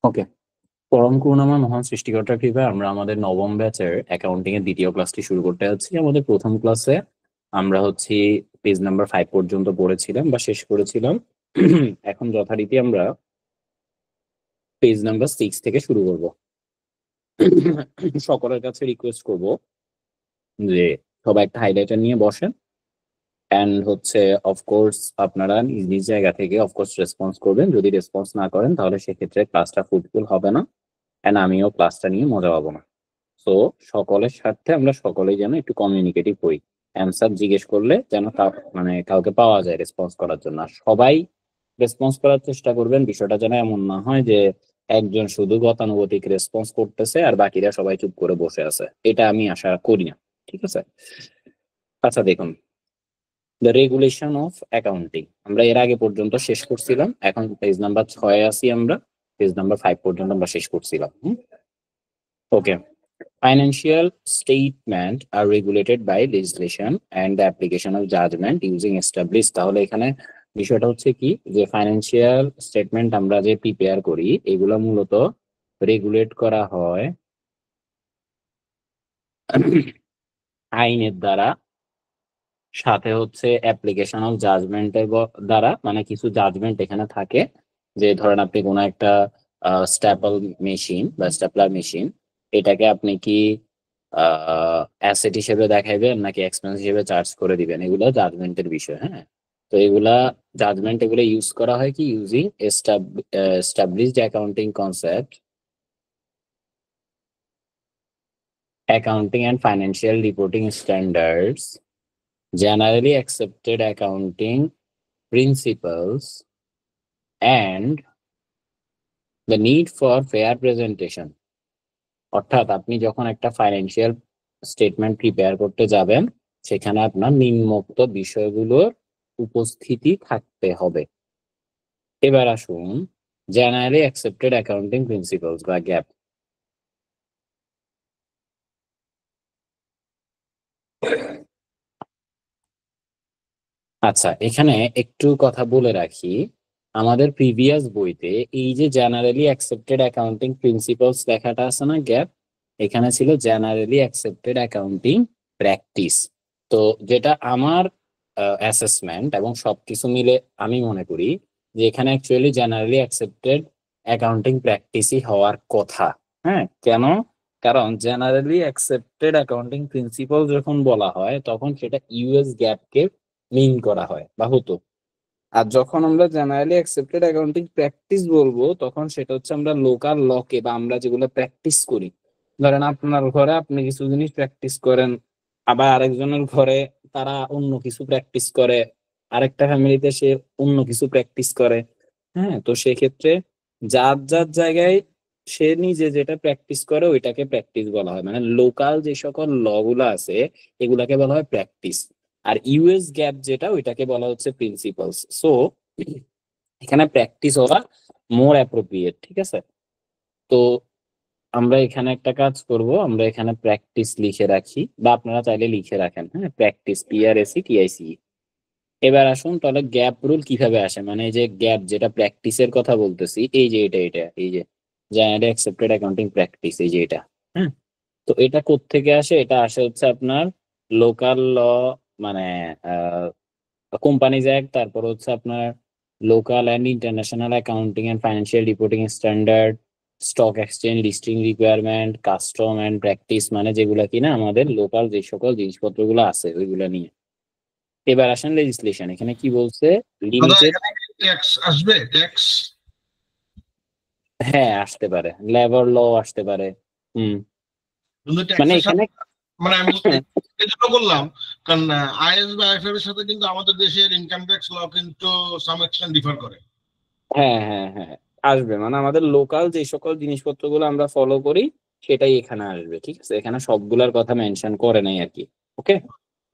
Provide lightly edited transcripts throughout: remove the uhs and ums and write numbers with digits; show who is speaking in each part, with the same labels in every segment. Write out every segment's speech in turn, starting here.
Speaker 1: ওকে, পরম করুণাময় মহান সৃষ্টিকর্তার কৃপায় আমরা আমাদের নবম ব্যাচের অ্যাকাউন্টিং এর দ্বিতীয় ক্লাসটি শুরু করতে যাচ্ছি। আমাদের প্রথম ক্লাসে আমরা পেজ নাম্বার 5 পর্যন্ত পড়েছিলাম বা শেষ করেছিলাম। এখন যথারীতি আমরা পেজ নাম্বার 6 থেকে শুরু করব। সকলের কাছে রিকোয়েস্ট করব যে সবাই একটা হাইলাইটার নিয়ে বসেন, অ্যান্ড অফকোর্স আপনারা নিজ নিজ জায়গা থেকে অফকোর্স রেসপন্স করবেন। যদি রেসপন্স না করেন তাহলে সেক্ষেত্রে ক্লাসটা ফ্রুটফুল হবে না, অ্যান্ড আমিও ক্লাসটা নিয়ে মজা পাবো না। তো সকলের সাথে আমরা সকলেই যেন একটু কমিউনিকেটিভ হই। অ্যান্সার জিজ্ঞেস করলে যেন মানে কাউকে পাওয়া যায় রেসপন্স করার জন্য। আর সবাই রেসপন্স করার চেষ্টা করবেন। বিষয়টা যেন এমন না হয় যে একজন শুধু গতানুগতিক রেসপন্স করতেছে আর বাকিরা সবাই চুপ করে বসে আছে, এটা আমি আশা করি না। ঠিক আছে? আচ্ছা, দেখুন, দ্য রেগুলেশন অফ অ্যাকাউন্টিং আমরা এর আগে পর্যন্ত শেষ করছিলাম। এখন পেজ নাম্বার 6 আছি আমরা। পেজ নাম্বার 5 পর্যন্ত আমরা শেষ করছিলাম। ওকে, financial statement are regulated by legislation and the application of judgment using established। তাহলে এখানে বিষয়টা হচ্ছে কি, যে ফাইন্যান্সিয়াল স্টেটমেন্ট আমরা যে প্রিপেয়ার করি এগুলো মূলত রেগুলেট করা হয় আইনের দ্বারা, সাথে অ্যাপ্লিকেশন অফ জাজমেন্টের দ্বারা। মানে কিছু জাজমেন্ট এখানে থাকে, যে ধরেন আপনি কোনো একটা স্ট্যাপল মেশিন বা স্ট্যাপলার মেশিন, এটাকে আপনি কি অ্যাসেট হিসেবে দেখাইবেন নাকি এক্সপেন্স হিসেবে চার্জ করে দিবেন, এগুলো জাজমেন্টের বিষয়। হ্যাঁ, তো এগুলা জাজমেন্ট এগুলো ইউজ করা হয় কি, using established accounting concept, accounting and financial reporting standards, generally accepted accounting principles, and the need for fair presentation। অর্থাৎ আপনি যখন একটা ফাইন্যান্সিয়াল স্টেটমেন্ট প্রিপেয়ার করতে যাবেন, সেখানে আপনার নিম্নোক্ত বিষয়গুলোর উপস্থিতি থাকতে হবে। এবার আসুন জেনারেলি অ্যাকসেপ্টেড অ্যাকাউন্টিং প্রিন্সিপালস বা গ্যাপ। আচ্ছা, এখানে একটু কথা বলে রাখি, আমাদের প্রিভিয়াস বইতে এই যে জেনারেলি অ্যাকসেপ্টেড অ্যাকাউন্টিং প্রিন্সিপালস লেখাটা আছে না, গ্যাপ, এখানে ছিল জেনারেলি অ্যাকসেপ্টেড অ্যাকাউন্টিং প্র্যাকটিস। তো যেটা আমার অ্যাসেসমেন্ট এবং সবকিছু মিলে আমি মনে করি যে এখানে অ্যাকচুয়ালি জেনারেলি অ্যাকসেপ্টেড অ্যাকাউন্টিং প্র্যাকটিসই হওয়ার কথা। হ্যাঁ, কেন? কারণ জেনারেলি অ্যাকসেপ্টেড অ্যাকাউন্টিং প্রিন্সিপাল যখন বলা হয় তখন সেটা ইউএস গ্যাপকে মিন করা হয় বা হতো। আর যখন আমরা জেনারেলি অ্যাকসেপ্টেড অ্যাকাউন্টিং প্র্যাকটিস বলবো তখন সেটা হচ্ছে আমরা লোকাল লকে বা আমরা যেগুলো প্র্যাকটিস করি। ধরেন আপনার ঘরে আপনি কিছু জিনিস প্র্যাকটিস করেন, আবার আরেকজনের ঘরে তারা অন্য কিছু প্র্যাকটিস করে, আরেকটা ফ্যামিলিতে সে অন্য কিছু প্র্যাকটিস করে। হ্যাঁ, তো সেক্ষেত্রে যার যার জায়গায় সে নিজে যেটা প্র্যাকটিস করে ওইটাকে প্র্যাকটিস বলা হয়। মানে লোকাল যে সকল ল গুলো আছে এগুলাকে বলা হয় প্র্যাকটিস, আর ইউএস গ্যাপ যেটা ওইটাকে বলা হচ্ছে প্রিন্সিপালস। সো এখানে প্র্যাকটিস হওয়া মোর অ্যাপ্রোপ্রিয়েট। ঠিক আছে? তো আমরা এখানে একটা কাজ করব, আমরা এখানে প্র্যাকটিস লিখে রাখি বা আপনারা চাইলে লিখে রাখেন। হ্যাঁ, প্র্যাকটিস, PRACTICE। এবার আসুন তাহলে গ্যাপ রুল কিভাবে আসে, মানে এই যে গ্যাপ যেটা প্র্যাকটিসের কথা বলতেছি, এই যে এটা এই যে জেনারেলি অ্যাকসেপ্টেড অ্যাকাউন্টিং প্র্যাকটিস, এই যে এটা। হ্যাঁ, তো এটা কোত্থেকে আসে? এটা আসে আপনার লোকাল ল, মানে কোম্পানিজ অ্যাক্ট, তারপর আপনার local and international accounting and financial reporting standard, stock exchange listing requirement, custom and practice, মানে যেগুলা কিনা আমাদের লোকাল যে সকল জিনিসপত্রগুলো আছে ওইগুলা নিয়ে। এবার আসেন লেজিসলেশন, এখানে কি বলছে, লিমিটেড।
Speaker 2: ট্যাক্স আসবে, ট্যাক্স।
Speaker 1: হ্যাঁ, আসতে পারে, লেবার ল আসতে পারে। হুম,
Speaker 2: কিন্তু
Speaker 1: মানে
Speaker 2: ট্যাক্সের
Speaker 1: এখানে
Speaker 2: সাথে, মানে আমি এই জন্য বললাম, কারণ আইএস বা আইএফআর এর সাথে কিন্তু আমাদের দেশের ইনকাম ট্যাক্স ল কিন্তু সাম এক্সটেন্ট ডিফার করে।
Speaker 1: হ্যাঁ হ্যাঁ হ্যাঁ, আসবে, মানে আমাদের লোকাল যে সকল জিনিসপত্রগুলো আমরা ফলো করি সেটাই এখানে আসবে। ঠিক আছে, এখানে সবগুলার কথা মেনশন করে নাই আর কি। ওকে,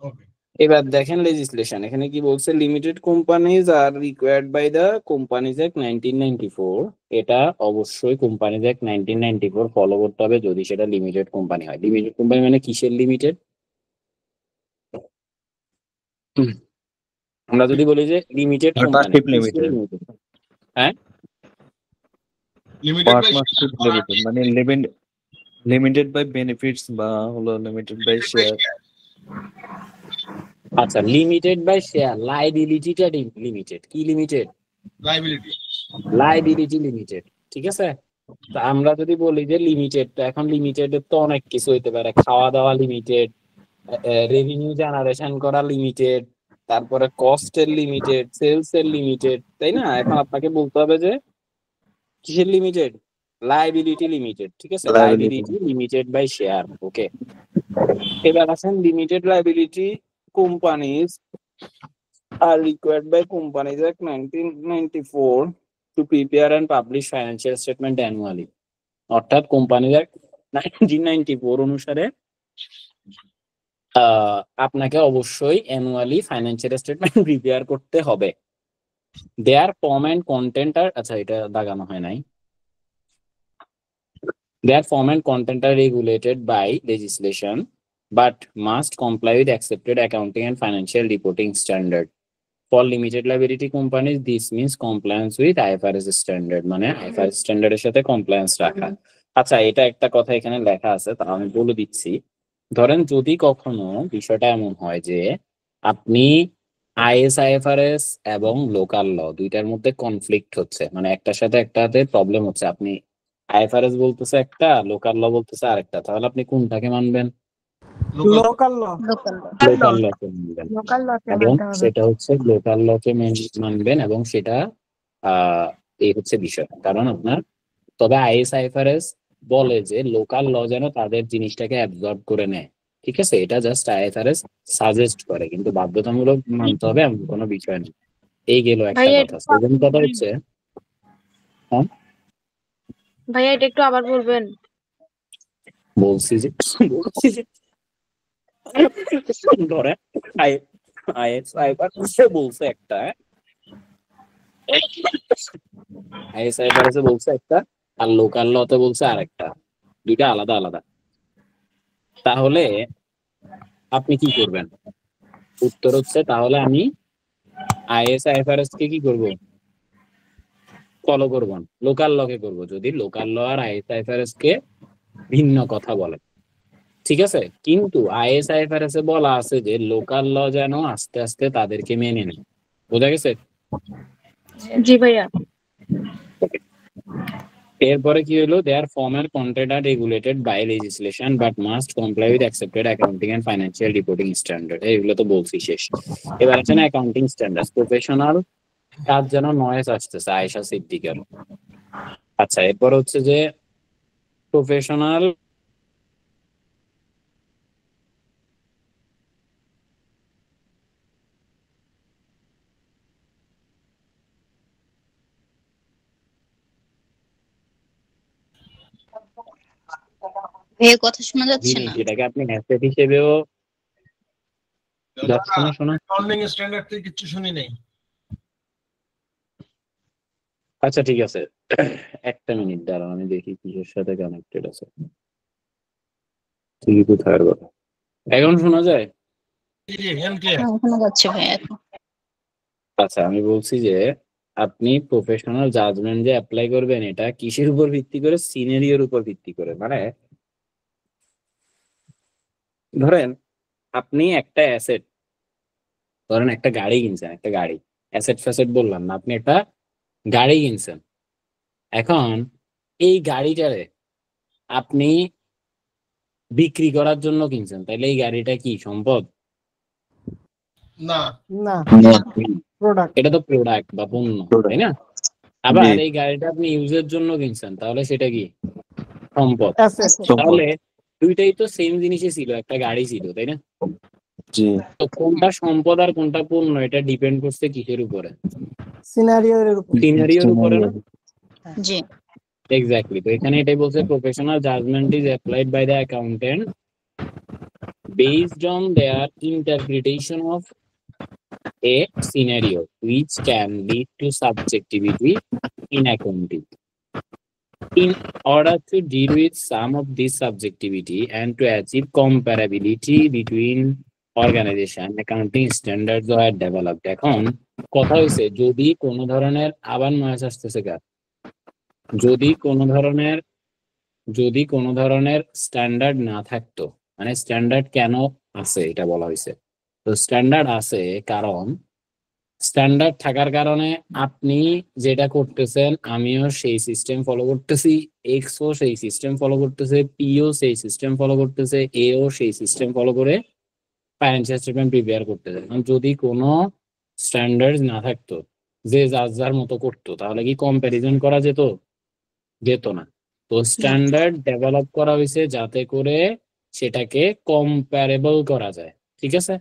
Speaker 2: ওকে।
Speaker 1: এবার দেখেন লেজিসলেশন এখানে কি বলছে, limited companies are required by the companies act 1994। এটা অবশ্যই কোম্পানিজ অ্যাক্ট 1994 ফলো করতে হবে যদি সেটা লিমিটেড কোম্পানি হয়। লিমিটেড কোম্পানি মানে কিসের লিমিটেড? আমরা যদি বলি যে লিমিটেড কোম্পানি,
Speaker 3: Partnership limited.
Speaker 1: হ্যাঁ
Speaker 2: লিমিটেড বাই
Speaker 3: Partnership limited মানে লিমিটেড বাই বেনিফিটস বা হলো লিমিটেড বাই শেয়ার।
Speaker 1: আচ্ছা, লিমিটেড বাই শেয়ার, লাইবিলিটিটা লিমিটেড, কি লিমিটেড? লাইবিলিটি লিমিটেড, ঠিক আছে। তো আমরা যদি বলি যে লিমিটেড, তো এখন লিমিটেড তো অনেক কিছু হইতে পারে, খাওয়া দাওয়া লিমিটেড, রেভিনিউ জেনারেশন করা লিমিটেড, তারপরে কস্টের লিমিটেড, সেলস এর লিমিটেড, তাই না? এখন আপনাকে বলতে হবে যে কিসের লিমিটেড? লাইবিলিটি লিমিটেড, ঠিক আছে। লাইবিলিটি লিমিটেড বাই শেয়ার, ওকে। এবার আসেন limited liability companies are required by Companies Act 1994 to prepare and publish financial statement annually. অর্থাৎ কোম্পানিজ অ্যাক্ট 1994 অনুসারে আপনাকে অবশ্যই অ্যানুয়ালি ফাইন্যান্সিয়াল স্টেটমেন্ট প্রিপেয়ার করতে হবে। Their form and content are, আচ্ছা এটা দাগানো হয় নাই, their form and content are regulated by legislation but must comply with accepted accounting and financial reporting standard. For limited liability companies, this means compliance with IFRS standard, মানে IFRS স্ট্যান্ডার্ডের সাথে compliance রাখা। আচ্ছা, এটা একটা কথা এখানে লেখা আছে, তা আমি বলে দিচ্ছি। ধরেন যদি কখনো বিষয়টা এমন হয় যে আপনি IFRS এবং লোকাল ল দুইটার মধ্যে কনফ্লিক্ট হচ্ছে, মানে একটার সাথে একটাতে প্রবলেম হচ্ছে, আপনি IFRS বলতেছে একটা, লোকাল ল বলতেছে আরেকটা, তাহলে আপনি কোনটাকে মানবেন?
Speaker 4: লোকাল ল
Speaker 1: লোকাল লকে মানবেন, এবং সেটা হচ্ছে লোকাল লকে মানবেন, এবং সেটা এই হচ্ছে বিষয়। কারণ আপনার তবে IFRS বলে যে লোকাল ল যেন তাদের জিনিসটাকে অ্যাবজর্ব করে নেয়, ঠিক আছে। এটা জাস্ট IFRS সাজেস্ট করে, কিন্তু বাধ্যতামূলক মানতে হবে এমন কোনো বিষয় নেই। এই গেল একটা কথা। সেকেন্ড কথা হচ্ছে, হ্যাঁ
Speaker 5: ভাইয়া এটা একটু আবার বলবেন।
Speaker 1: বলছি যে ধরে IFRS বলছে একটা, IFRS বলছে একটা, আর লোকাল লতে বলছে আরেকটা, দুইটা আলাদা আলাদা। তাহলে আপনি কি করবেন? উত্তর হচ্ছে তাহলে আমি IFRS কে কি করব? ফলো করব, লোকাল লকে করব, যদি লোকাল ল আর IFRS কে ভিন্ন কথা বলে, ঠিক আছে। কিন্তু IFRS এ বলা আছে যে লোকাল ল যেন আস্তে আস্তে তাদেরকে মেনে নেয়। বোঝা গেছে?
Speaker 5: জি ভাইয়া।
Speaker 1: এরপরে কি হলো? Their form and content are regulated by legislation but must comply with accepted accounting and financial reporting standard. এগুলো তো বলছি শেষ। এবার আছে না অ্যাকাউন্টিং স্ট্যান্ডার্ড। প্রফেশনাল কাজ যেন নয়েজ আসতেছে, আয়েশা সিদ্দিকার। আচ্ছা, এরপর হচ্ছে যে প্রফেশনাল
Speaker 6: এই কথা শোনা যাচ্ছে না।
Speaker 1: যেটাকে আপনি অ্যাসেট হিসেবেও শোনা।
Speaker 2: অ্যাকাউন্টিং স্ট্যান্ডার্ড থেকে কিছু শুনি নাই।
Speaker 1: আচ্ছা ঠিক আছে, একটা মিনিট দাঁড়াও, আমি দেখি কিসের সাথে কানেক্টেড আছে। ঠিকই কোথায় কথা এখন শোনা যায়?
Speaker 6: শোনা যাচ্ছে ভাই এখন।
Speaker 1: আচ্ছা, আমি বলছি যে আপনি প্রফেশনাল জাজমেন্ট যে অ্যাপ্লাই করবেন, এটা কিসের উপর ভিত্তি করে? সিনারিওর উপর ভিত্তি করে। মানে ধরেন আপনি একটা অ্যাসেট, ধরেন একটা গাড়ি কিনছেন, একটা গাড়ি, অ্যাসেট ফ্যাসেট বললাম না, আপনি একটা গাড়ি কিনছেন। এখন এই গাড়িটারে আপনি বিক্রি করার জন্য কিনছেন, তাহলে এই গাড়িটা কি সম্পদ?
Speaker 2: না,
Speaker 1: এটা তো প্রোডাক্ট বা পণ্য, তাই না? আবার এই গাড়িটা আপনি ইউজের জন্য কিনছেন, তাহলে সেটা কি সম্পদ? তাহলে দুইটাই তো সেম জিনিসই ছিল, একটা গাড়ি ছিল, তাই না? তো কোনটা সম্পদ আর কোনটা পণ্য, এটা ডিপেন্ড করছে কিসের উপরে? সিনারিওর উপরে না?
Speaker 6: জি
Speaker 1: এক্স্যাক্টলি। তো এখানে এটাই বলছে, professional judgement is applied by the accountant based on their interpretation of a scenario which can lead to subjectivity in accounting. In order to deal with some of this subjectivity and to achieve comparability between organization accounting standards are developed. এখন কথা হয়েছে যদি কোনো ধরনের, আবার noise আসতেছে কার, যদি কোনো ধরনের স্ট্যান্ডার্ড না থাকতো, মানে স্ট্যান্ডার্ড কেন আছে এটা বলা হয়েছে। তো স্ট্যান্ডার্ড আছে কারণ স্ট্যান্ডার্ড থাকার কারণে আপনি যেটা করতেছেন, আমিও সেই সিস্টেম ফলো করতেছি, এক্সও সেই সিস্টেম ফলো করতেছে, পিও সেই সিস্টেম ফলো করতেছে, এও সেই সিস্টেম ফলো করে ফাইন্যান্সিয়াল স্টেটমেন্ট প্রিপেয়ার করতেছে। যদি কোনো স্ট্যান্ডার্ড না থাকতো, যে যার যার মতো করতো, তাহলে কি কম্প্যারিজন করা যেত? যেত না। তো স্ট্যান্ডার্ড ডেভেলপ করা হয়েছে যাতে করে সেটাকে কম্পারেবল করা যায়। ঠিক আছে,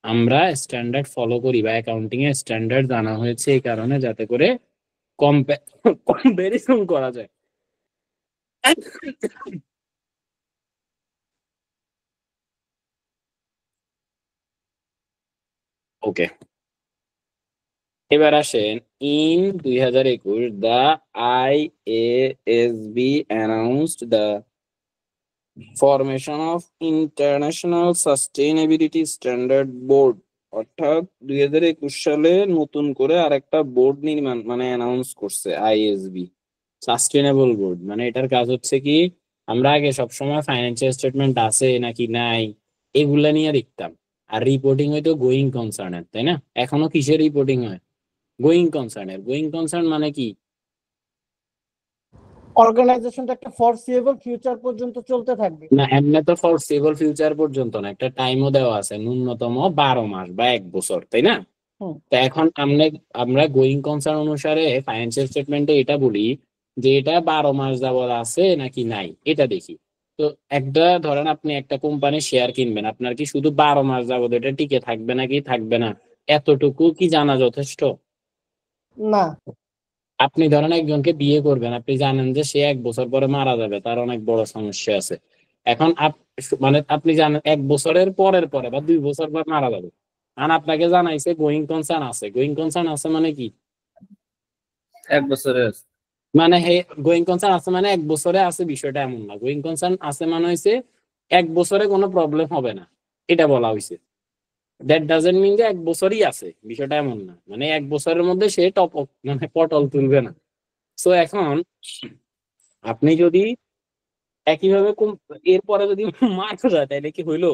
Speaker 1: আমরা স্ট্যান্ডার্ড ফলো করি বা অ্যাকাউন্টিং এ স্ট্যান্ডার্ড জানা হয়েছে এই কারণে যাতে করে কম্পারিজন করা যায়। ওকে, এবার আসেন in 2021 the IASB announced the formation of international sustainability standard board. অর্থাৎ 2021 সালে নতুন করে আরেকটা বোর্ড নির্মাণ মানে অ্যানাউন্স করছে আইএসবি, সাস্টেইনেবল বোর্ড। মানে এটার কাজ হচ্ছে কি, আমরা আগে সবসময় ফাইন্যান্সিয়াল স্টেটমেন্ট আছে নাকি নাই এগুলা নিয়ে দেখতাম, আর রিপোর্টিং হয়তো গোয়িং কনসার্নের, তাই না? এখনো কিসের রিপোর্টিং হয়? গোয়িং কনসার্নের। গোয়িং কনসার্ন মানে কি?
Speaker 4: অর্গানাইজেশনটা একটা ফরসিয়েবল ফিউচার পর্যন্ত চলতে থাকবে।
Speaker 1: না, এমনি তো ফরসিবল ফিউচার পর্যন্ত না, একটা টাইমও দেওয়া আছে, ন্যূনতম 12 মাস বা 1 বছর, তাই না?
Speaker 4: হুম।
Speaker 1: তো এখন আমরা গোয়িং কনসার্ন অনুসারে ফাইন্যান্সিয়াল স্টেটমেন্টে এটা বলি যে এটা 12 মাস যাবত আছে নাকি নাই এটা দেখি। তো একটা ধরেন আপনি একটা কোম্পানির শেয়ার কিনবেন, আপনার কি শুধু 12 মাস যাবত এটা টিকে থাকবে নাকি থাকবে না এতটুকু কি জানা যথেষ্ট?
Speaker 4: না,
Speaker 1: আপনি ধরেন একজনকে বিয়ে করবেন, আপনি জানেন যে সে 1 বছর পরে মারা যাবে, তার অনেক বড় সমস্যা আছে। এখন মানে আপনি জানেন 1 বছরের পরে বা 2 বছর পর মারা যাবে, আর আপনাকে জানাইছে গোয়িং কনসার্ন আছে। গোয়িং কনসার্ন আছে মানে কি?
Speaker 3: 1 বছরের।
Speaker 1: মানে হে গোয়িং কনসার্ন আছে মানে 1 বছরে আছে, বিষয়টা এমন না। গোয়িং কনসার্ন আছে মানে হইছে 1 বছরে কোনো প্রবলেম হবে না, এটা বলা হয়েছে। দ্যাট ডাজন্ট মিন যে 1 বছরই আছে, বিষয়টা এমন না। মানে 1 বছরের মধ্যে সে মানে পটল তুলবে না। সো এখন আপনি যদি একইভাবে এরপরে যদি মারা যায় তাহলে কি হইলো?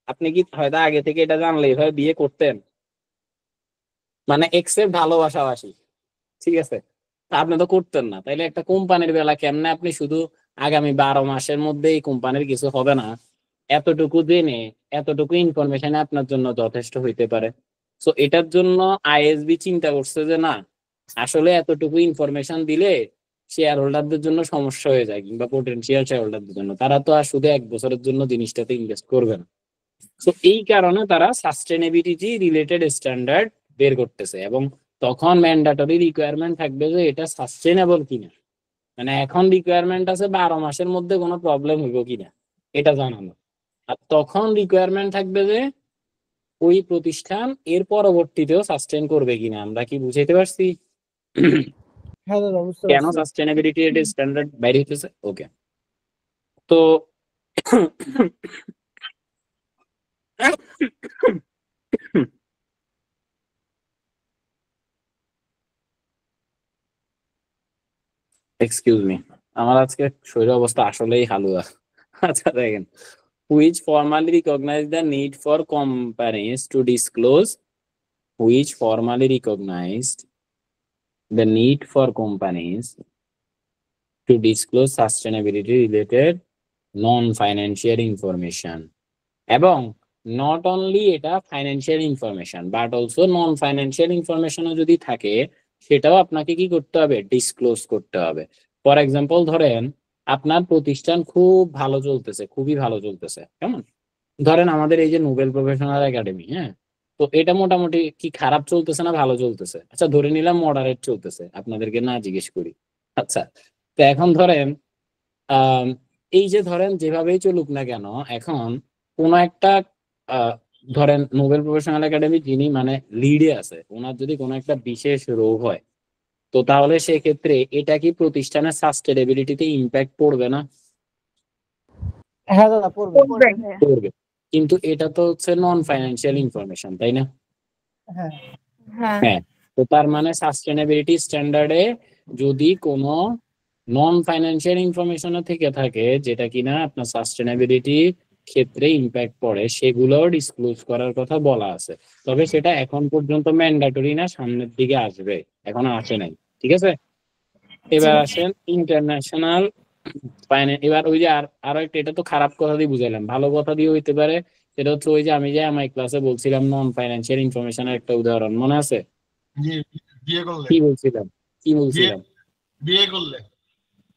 Speaker 1: আপনি কি হয়তো আগে থেকে এটা জানলে এভাবে বিয়ে করতেন? মানে এক্সের ভালোবাসাবাসি, ঠিক আছে, তা আপনি তো করতেন না। তাইলে একটা কোম্পানির বেলা কেমনে আপনি শুধু আগামী 12 মাসের মধ্যে এই কোম্পানির কিছু হবে না এতটুকু জেনে, এতটুকু ইনফরমেশন আপনার জন্য যথেষ্ট হইতে পারে? সো এটার জন্য আইএসবি চিন্তা করছে যে না, আসলে এতটুকু ইনফরমেশন দিলে শেয়ার হোল্ডারদের জন্য সমস্যা হয়ে যায়, কিংবা পোটেনশিয়াল শেয়ার হোল্ডারদের জন্য। তারা তো আর শুধু 1 বছরের জন্য জিনিসটাতে ইনভেস্ট করবে না। তো এই কারণে তারা সাস্টেনেবিলিটি রিলেটেড স্ট্যান্ডার্ড বের করতেছে, এবং তখন ম্যান্ডেটরি রিকোয়ারমেন্ট থাকবে যে এটা সাস্টেনেবল কিনা। মানে এখন রিকোয়ারমেন্ট আছে 12 মাসের মধ্যে কোনো প্রবলেম হইব কিনা এটা জানানো, আর তখন রিকোয়ারমেন্ট থাকবে যে ওই প্রতিষ্ঠান এর পরবর্তীতেও সাস্টেন করবে কিনা। আমরা কি বুঝাইতে পারছি
Speaker 4: হ্যাঁ দাদা, বুঝতে
Speaker 1: কেন
Speaker 4: পারছি।
Speaker 1: সাস্টেনেবিলিটি স্ট্যান্ডার্ড বাইরে হইতেছে? ওকে, তো এক্সকিউজ মি, আমার আজকে শরীরের অবস্থা আসলেই হালুয়া। আচ্ছা দেখেন, which formally recognize the need for companies to disclose, which formally recognized the need for companies to disclose sustainability related non-financial information, এবং নট অনলি এটা financial information but also non financial ইনফরমেশনও যদি থাকে সেটাও আপনাকে কি করতে হবে? ডিসক্লোজ করতে হবে। ফর এক্সাম্পল ধরেন আপনার প্রতিষ্ঠান খুব ভালো চলতেছে, খুবই ভালো চলতেছে, কেমন ধরেন আমাদের এই যে নোবেল প্রফেশনাল একাডেমি, হ্যাঁ, তো এটা মোটামুটি কি খারাপ চলতেছে না ভালো চলতেছে? আচ্ছা ধরে নিলাম মডারেট চলতেছে, আপনাদেরকে না জিজ্ঞেস করি। আচ্ছা, তো এখন ধরেন আহ এই যে ধরেন যেভাবেই চলুক না কেন, এখন কোন একটা ধরেন নোবেল প্রফেশনাল একাডেমি যিনি মানে লিডে আছে, ওনার যদি কোনো একটা বিশেষ রোগ হয়, তো তাহলে সেক্ষেত্রে এটা কি প্রতিষ্ঠানের সাস্টেনেবিলিটিতে ইম্প্যাক্ট পড়বে না?
Speaker 4: হ্যাঁ দাদা, পড়বে।
Speaker 1: পড়বে। কিন্তু এটা তো হচ্ছে নন ফাইন্যান্সিয়াল ইনফরমেশন, তাই না?
Speaker 4: হ্যাঁ
Speaker 5: হ্যাঁ
Speaker 1: হ্যাঁ, তো তার মানে সাস্টেনেবিলিটি স্ট্যান্ডার্ডে যদি কোনো নন ফাইন্যান্সিয়াল ইনফরমেশন থেকে থাকে যেটা কিনা আপনার সাস্টেনেবিলিটি ক্ষেত্রে ইম্প্যাক্ট পড়ে, সেগুলোও ডিসক্লোজ করার কথা বলা আছে। তবে সেটা এখন পর্যন্ত ম্যান্ডেটরি না, সামনের দিকে আসবে, এখনো আসে নাই। ঠিক আছে, এবার আসেন ইন্টারন্যাশনাল ফাইন্যান্স। এবার ওই যে আরো একটা, এটা তো খারাপ কথা দিয়ে বুঝাইলাম, ভালো কথা দিয়ে হইতে পারে। সেটা হচ্ছে ওই যে আমি যে আমার ক্লাসে বলছিলাম নন ফাইন্যান্সিয়াল ইনফরমেশনের একটা উদাহরণ, মনে আছে?
Speaker 2: জি, বিয়ে করলে
Speaker 1: কি বলছিলাম?
Speaker 2: বিয়ে করলে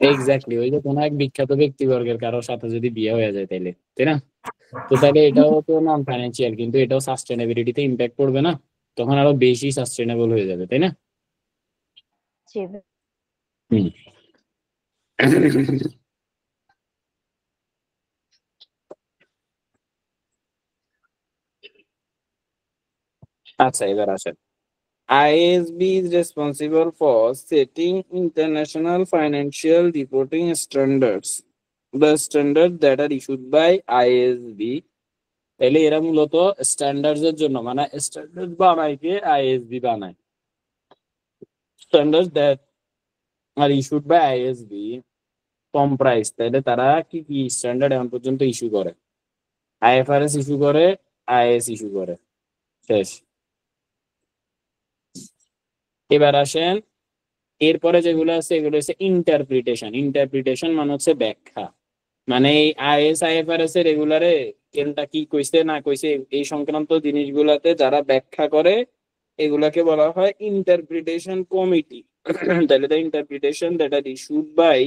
Speaker 1: এক্স্যাক্টলি, ওই যে কোনো এক বিখ্যাত ব্যক্তিবর্গের কারোর সাথে যদি বিয়ে হয়ে যায় তাইলে, তাই না? তো তাহলে এটাও তো নন ফাইন্যান্সিয়াল, কিন্তু এটাও সাস্টেনেবিলিটিতে ইম্প্যাক্ট পড়বে না? তখন আরো বেশি সাস্টেনেবল হয়ে যাবে, তাই না?
Speaker 5: জি
Speaker 1: হুম। আচ্ছা, এবার আসেন, IASB is responsible for setting international financial reporting standards. The standards that are issued by IASB, তাহলে এরা মূলত স্ট্যান্ডার্ডস এর জন্য, মানে স্ট্যান্ডার্ড বানায় কে? IASB বানায়। Standards that are issued by IASB comprise, তাহলে তারা কি কি স্ট্যান্ডার্ড এখন পর্যন্ত ইস্যু করে? IFRS ইস্যু করে, IAS ইস্যু করে, শেষ। এবার আসেন, এরপরে যেগুলো আছে এগুলো হচ্ছে ইন্টারপ্রিটেশন। ইন্টারপ্রিটেশন মানে হচ্ছে ব্যাখ্যা, মানে এই IAS IFRS এর রেগুলারে কেনটা কি কইছে না কইছে এই সংক্রান্ত জিনিসগুলাতে যারা ব্যাখ্যা করে এগুলাকে বলা হয় ইন্টারপ্রিটেশন কমিটি। তাহলে the interpretation that are issued by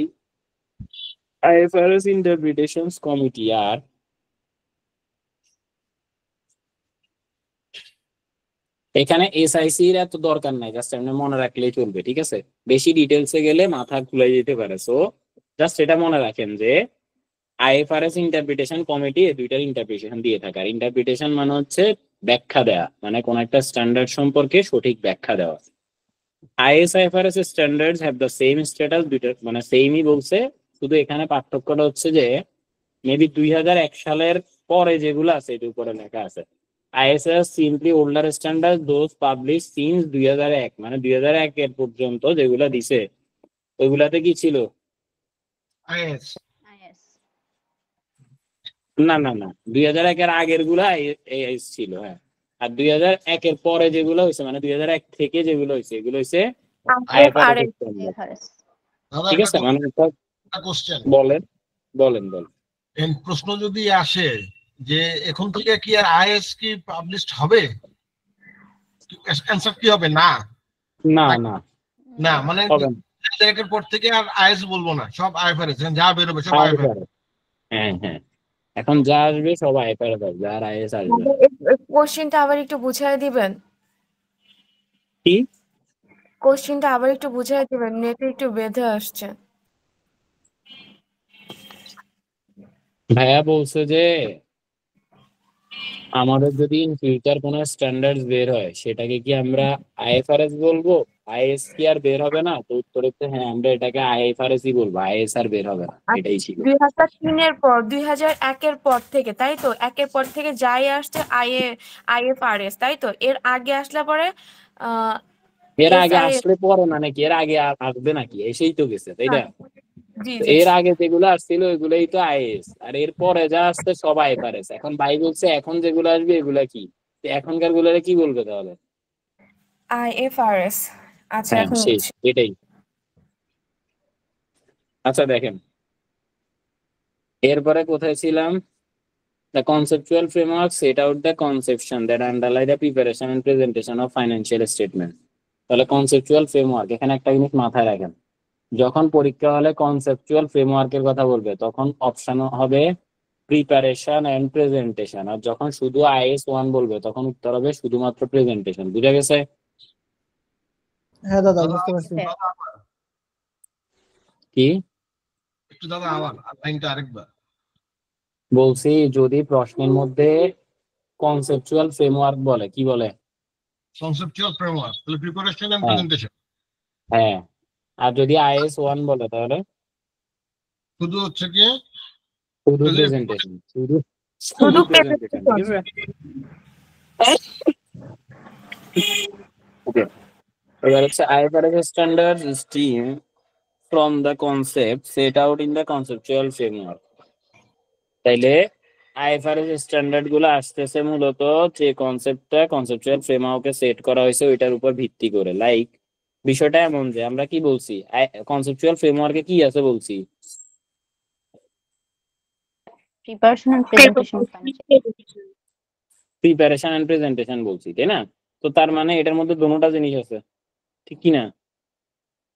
Speaker 1: IFRS interpretations committee আর এখানে SIC এর এত দরকার নাই, জাস্ট আপনি মনে রাখলেই চলবে। ঠিক আছে, বেশি ডিটেলসে গেলে মাথা খুলে যেতে পারে। সো জাস্ট এটা মনে রাখেন যে IFRS ইন্টারপ্রিটেশন কমিটি এই দুইটার ইন্টারপ্রিটেশন দিয়ে থাকে। আর ইন্টারপ্রিটেশন মানে হচ্ছে ব্যাখ্যা দেওয়া, মানে কোন একটা স্ট্যান্ডার্ড সম্পর্কে সঠিক ব্যাখ্যা দেওয়া। IAS IFRS standards have the same status, দুইটা মানে সেমই বলছে, শুধু এখানে পার্থক্যটা হচ্ছে যে মেবি 2001 সালের পরে যেগুলো আছে এটার উপরে লেখা আছে ISS simply older standards those published since 2001, মানে 2001 এর পর্যন্ত যেগুলা দিছে ওইগুলাতে কি ছিল?
Speaker 2: IAS
Speaker 1: না না না, 2001 এর আগের গুলা AIS ছিল। হ্যাঁ, আর 2001 এর পরে যেগুলো হয়েছে, মানে 2001 থেকে যেগুলো হয়েছে এগুলো হয়েছে IFRS standard।
Speaker 2: দাদা
Speaker 1: ঠিক আছে, মানে
Speaker 2: একটা কোশ্চেন,
Speaker 1: বলেন বলেন বলেন।
Speaker 2: প্রশ্ন যদি আসে যে এখন থেকে কি আর IAS কি পাবলিশড হবে, অ্যানসার কি হবে? না
Speaker 1: না না
Speaker 2: না, মানে
Speaker 1: হবে না।
Speaker 2: একের পর থেকে আর IAS বলবো না, সব IFRS, যা বেরোবে সব IFRS।
Speaker 1: হ্যাঁ হ্যাঁ, এখন যা আসবে সব IFRS আসবে, আর IAS আসবে না।
Speaker 7: কোশ্চেনটা আবার একটু বুঝিয়ে দিবেন?
Speaker 1: কি
Speaker 7: কোশ্চেনটা আবার একটু বুঝিয়ে দিবেন, নেটে একটু বেঁধে আসছে।
Speaker 1: ভাইয়া বলছে যে আমাদের যদি ইন ফিউচার কোনো স্ট্যান্ডার্ড বের হয় সেটাকে কি আমরা IFRS বলবো? IAS কি আর বের হবে না? তো উত্তর হচ্ছে হ্যাঁ, আমরা এটাকে IFRS ই বলবো, IAS আর বের হবে না, এটাই ছিল।
Speaker 7: 2003 এর পর 2001 এর পর থেকে, তাই তো? একের পর থেকে যাই আসছে IFRS, তাই তো? এর আগে আসলে পরে
Speaker 1: এর আগে
Speaker 7: SIS
Speaker 1: আসলে পরে মানে কি এর আগে আসবে নাকি? এসেই তো গেছে, তাই না?
Speaker 7: জি
Speaker 1: তো
Speaker 7: জি
Speaker 1: এর আগে যেগুলো আসছিল ওইগুলোই তো IAS, আর এর পরে যা আসছে সব IFRS। এখন ভাই বলছে এখন যেগুলো আসবে এগুলা কি, তো এখনকার গুলারে কি বলবে তাহলে?
Speaker 7: IFRS। আচ্ছা,
Speaker 1: হ্যাঁ
Speaker 7: এখন
Speaker 1: শেষ, এটাই। আচ্ছা দেখেন, এরপরে কোথায় ছিলাম? The conceptual framework set out the conception that underlie the preparation and presentation of financial statement. তাহলে কনসেপচুয়াল ফ্রেমওয়ার্ক, এখানে একটা জিনিস মাথায় রাখেন, যখন পরীক্ষা হলে কনসেপচুয়াল ফ্রেমওয়ার্কের কথা বলবে তখন অপশন হবে প্রিপারেশন এন্ড প্রেজেন্টেশন, আর যখন শুধু IAS 1 বলবে তখন উত্তর হবে শুধুমাত্র প্রেজেন্টেশন। বুঝা গেছে?
Speaker 4: হ্যাঁ দাদা, বুঝতে পারছি।
Speaker 1: কি
Speaker 2: একটু দাদা আবার লাইনটা আরেকবার
Speaker 1: বলছি, যদি প্রশ্নের মধ্যে কনসেপচুয়াল ফ্রেমওয়ার্ক বলে, কি বলে?
Speaker 2: কনসেপচুয়াল ফ্রেমওয়ার্ক, তাহলে প্রিপারেশন এন্ড
Speaker 1: হ্যাঁ
Speaker 2: প্রেজেন্টেশন।
Speaker 1: হ্যাঁ, আর যদি IAS 1 বলে তাহলে
Speaker 2: শুধু হচ্ছে কি
Speaker 1: শুধু প্রেজেন্টেশন, শুধু
Speaker 7: শুধু
Speaker 1: প্রেজেন্টেশন, ঠিক আছে? ওকে, এবার হচ্ছে IFRS standard steam from the concept set out in the conceptual framework. তাইলে IFRS স্ট্যান্ডার্ড গুলো আসতেছে মূলত যে কনসেপ্টটা কনসেপচুয়াল ফ্রেমওয়ার্কে সেট করা হয়েছে ওইটার উপর ভিত্তি করে। লাইক বিষয়টা এমন যে আমরা কি বলছি, কনসেপচুয়াল ফ্রেমওয়ার্কে কি আছে বলছি,
Speaker 5: preparation and presentation
Speaker 1: preparation and presentation বলছি, তাই না? তো তার মানে এটার মধ্যে দোনোটা জিনিস আছে, ঠিক কি না?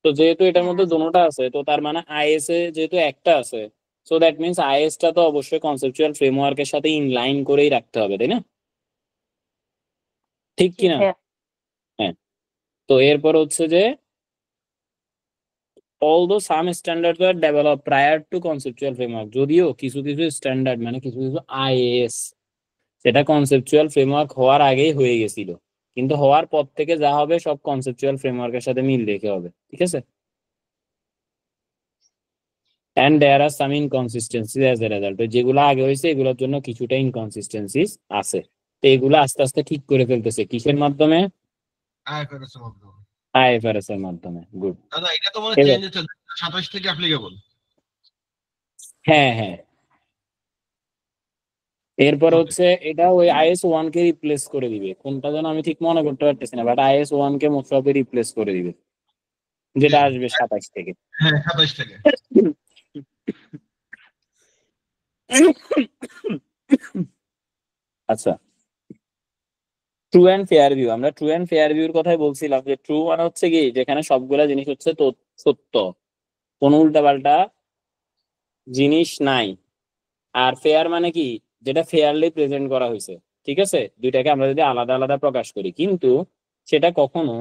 Speaker 1: তো যেহেতু এটার মধ্যে দোনোটা আছে, তো তার মানে IS এ যেহেতু একটা আছে, সো দ্যাট মিনস IS টা তো অবশ্যই কনসেপচুয়াল ফ্রেমওয়ার্কের সাথে ইনলাইন করেই রাখতে হবে, তাই না? ঠিক কি না? হ্যাঁ। তো এরপর হচ্ছে যে although some standards were developed prior to conceptual framework, যদিও কিছু কিছু স্ট্যান্ডার্ড মানে কিছু কিছু IAS সেটা কনসেপচুয়াল ফ্রেমওয়ার্ক হওয়ার আগেই হয়ে গেছিল, কিন্তু হওয়ার পর থেকে যা হবে সব কনসেপচুয়াল ফ্রেমওয়ার্কের সাথে মিল রেখে হবে, ঠিক আছে? and there are some inconsistencies as a result, তো যেগুলো আগে হয়েছে এগুলোর জন্য কিছুটা ইনকনসিস্টেন্সিস আছে, তো এগুলো আস্তে আস্তে ঠিক করে ফেলতেছে কিসের মাধ্যমে?
Speaker 2: IFRS এর মাধ্যমে।
Speaker 1: IFRS এর মাধ্যমে। গুড।
Speaker 2: দাদা এটা তো মানে
Speaker 1: এবার-
Speaker 2: চেঞ্জ হচ্ছে 27 থেকে অ্যাপ্লিকেবল।
Speaker 1: হ্যাঁ হ্যাঁ, এরপর হচ্ছে এটা ওই IS 1 কে রিপ্লেস করে দিবে, কোনটা যেন আমি ঠিক মনে করতে পারতেছি না, but IS 1 K most of replace করে দিবে, যেটা আসবে 27 থেকে।
Speaker 2: হ্যাঁ 27 থেকে।
Speaker 1: আচ্ছা, ট্রু অ্যান্ড ফেয়ার ভিউ, আমরা ট্রু অ্যান্ড ফেয়ার ভিউর কথাই বলছিলাম যে ট্রু মানে হচ্ছে কি যেখানে সবগুলা জিনিস হচ্ছে সত্য, কোনো উল্টাপাল্টা জিনিস নাই, আর ফেয়ার মানে কি যেটা ফেয়ারলি প্রেজেন্ট করা হয়েছে, ঠিক আছে? দুইটাকে আমরা যদি আলাদা আলাদা প্রকাশ করি, কিন্তু সেটা কখনো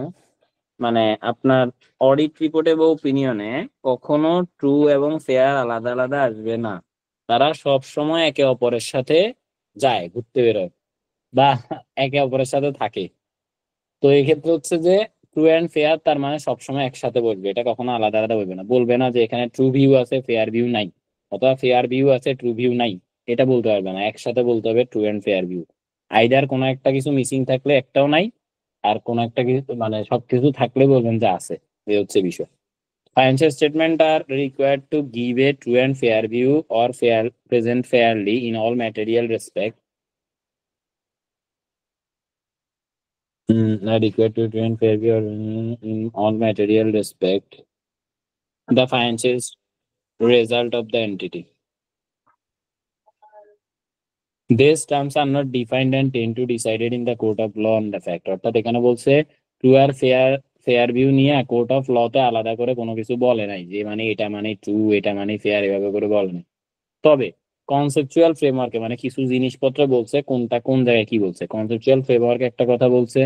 Speaker 1: মানে আপনার অডিট রিপোর্টে বা ওপিনিয়নে কখনো ট্রু এবং ফেয়ার আলাদা আলাদা আসবে না, তারা সব সময় একে অপরের সাথে যায়, ঘুরতে বেরোয় বা একে অপরের সাথে থাকে। তো এই ক্ষেত্রে হচ্ছে যে ট্রু অ্যান্ড ফেয়ার তার মানে সবসময় একসাথে বলবে, এটা কখনো আলাদা আলাদা বলবে না, বলবে না যে এখানে ট্রু ভিউ আছে ফেয়ার ভিউ নাই, অথবা ফেয়ার ভিউ আছে ট্রু ভিউ নাই, এটা বলতে পারবে না, একসাথে বলতে হবে true and fair view. Either কোনো একটা কিছু মিসিং থাকলে একটাও নাই, আর কোনো একটা কিছু মানে সবকিছু থাকলে বলবেন যে আছে, এই হচ্ছে বিষয়। Financial statement are required to give a true and fair view or fair present fairly in all material respect. Are required to true and fair view in all material respect the financial result of the entity. These terms are not defined and tend to decided in the court of law on the fact. অর্থাৎ এখানে বলছে true আর fair view নিয়ে court of লতে আলাদা করে কোনো কিছু বলে নাই যে মানে এটা মানে ট্রু এটা মানে ফেয়ার এভাবে করে বলে নাই। তবে কনসেপচুয়াল ফ্রেমওয়ার্কে মানে কিছু জিনিসপত্র বলছে কোনটা কোন জায়গায় কি বলছে। কনসেপচুয়াল ফ্রেমওয়ার্কে একটা কথা বলছে,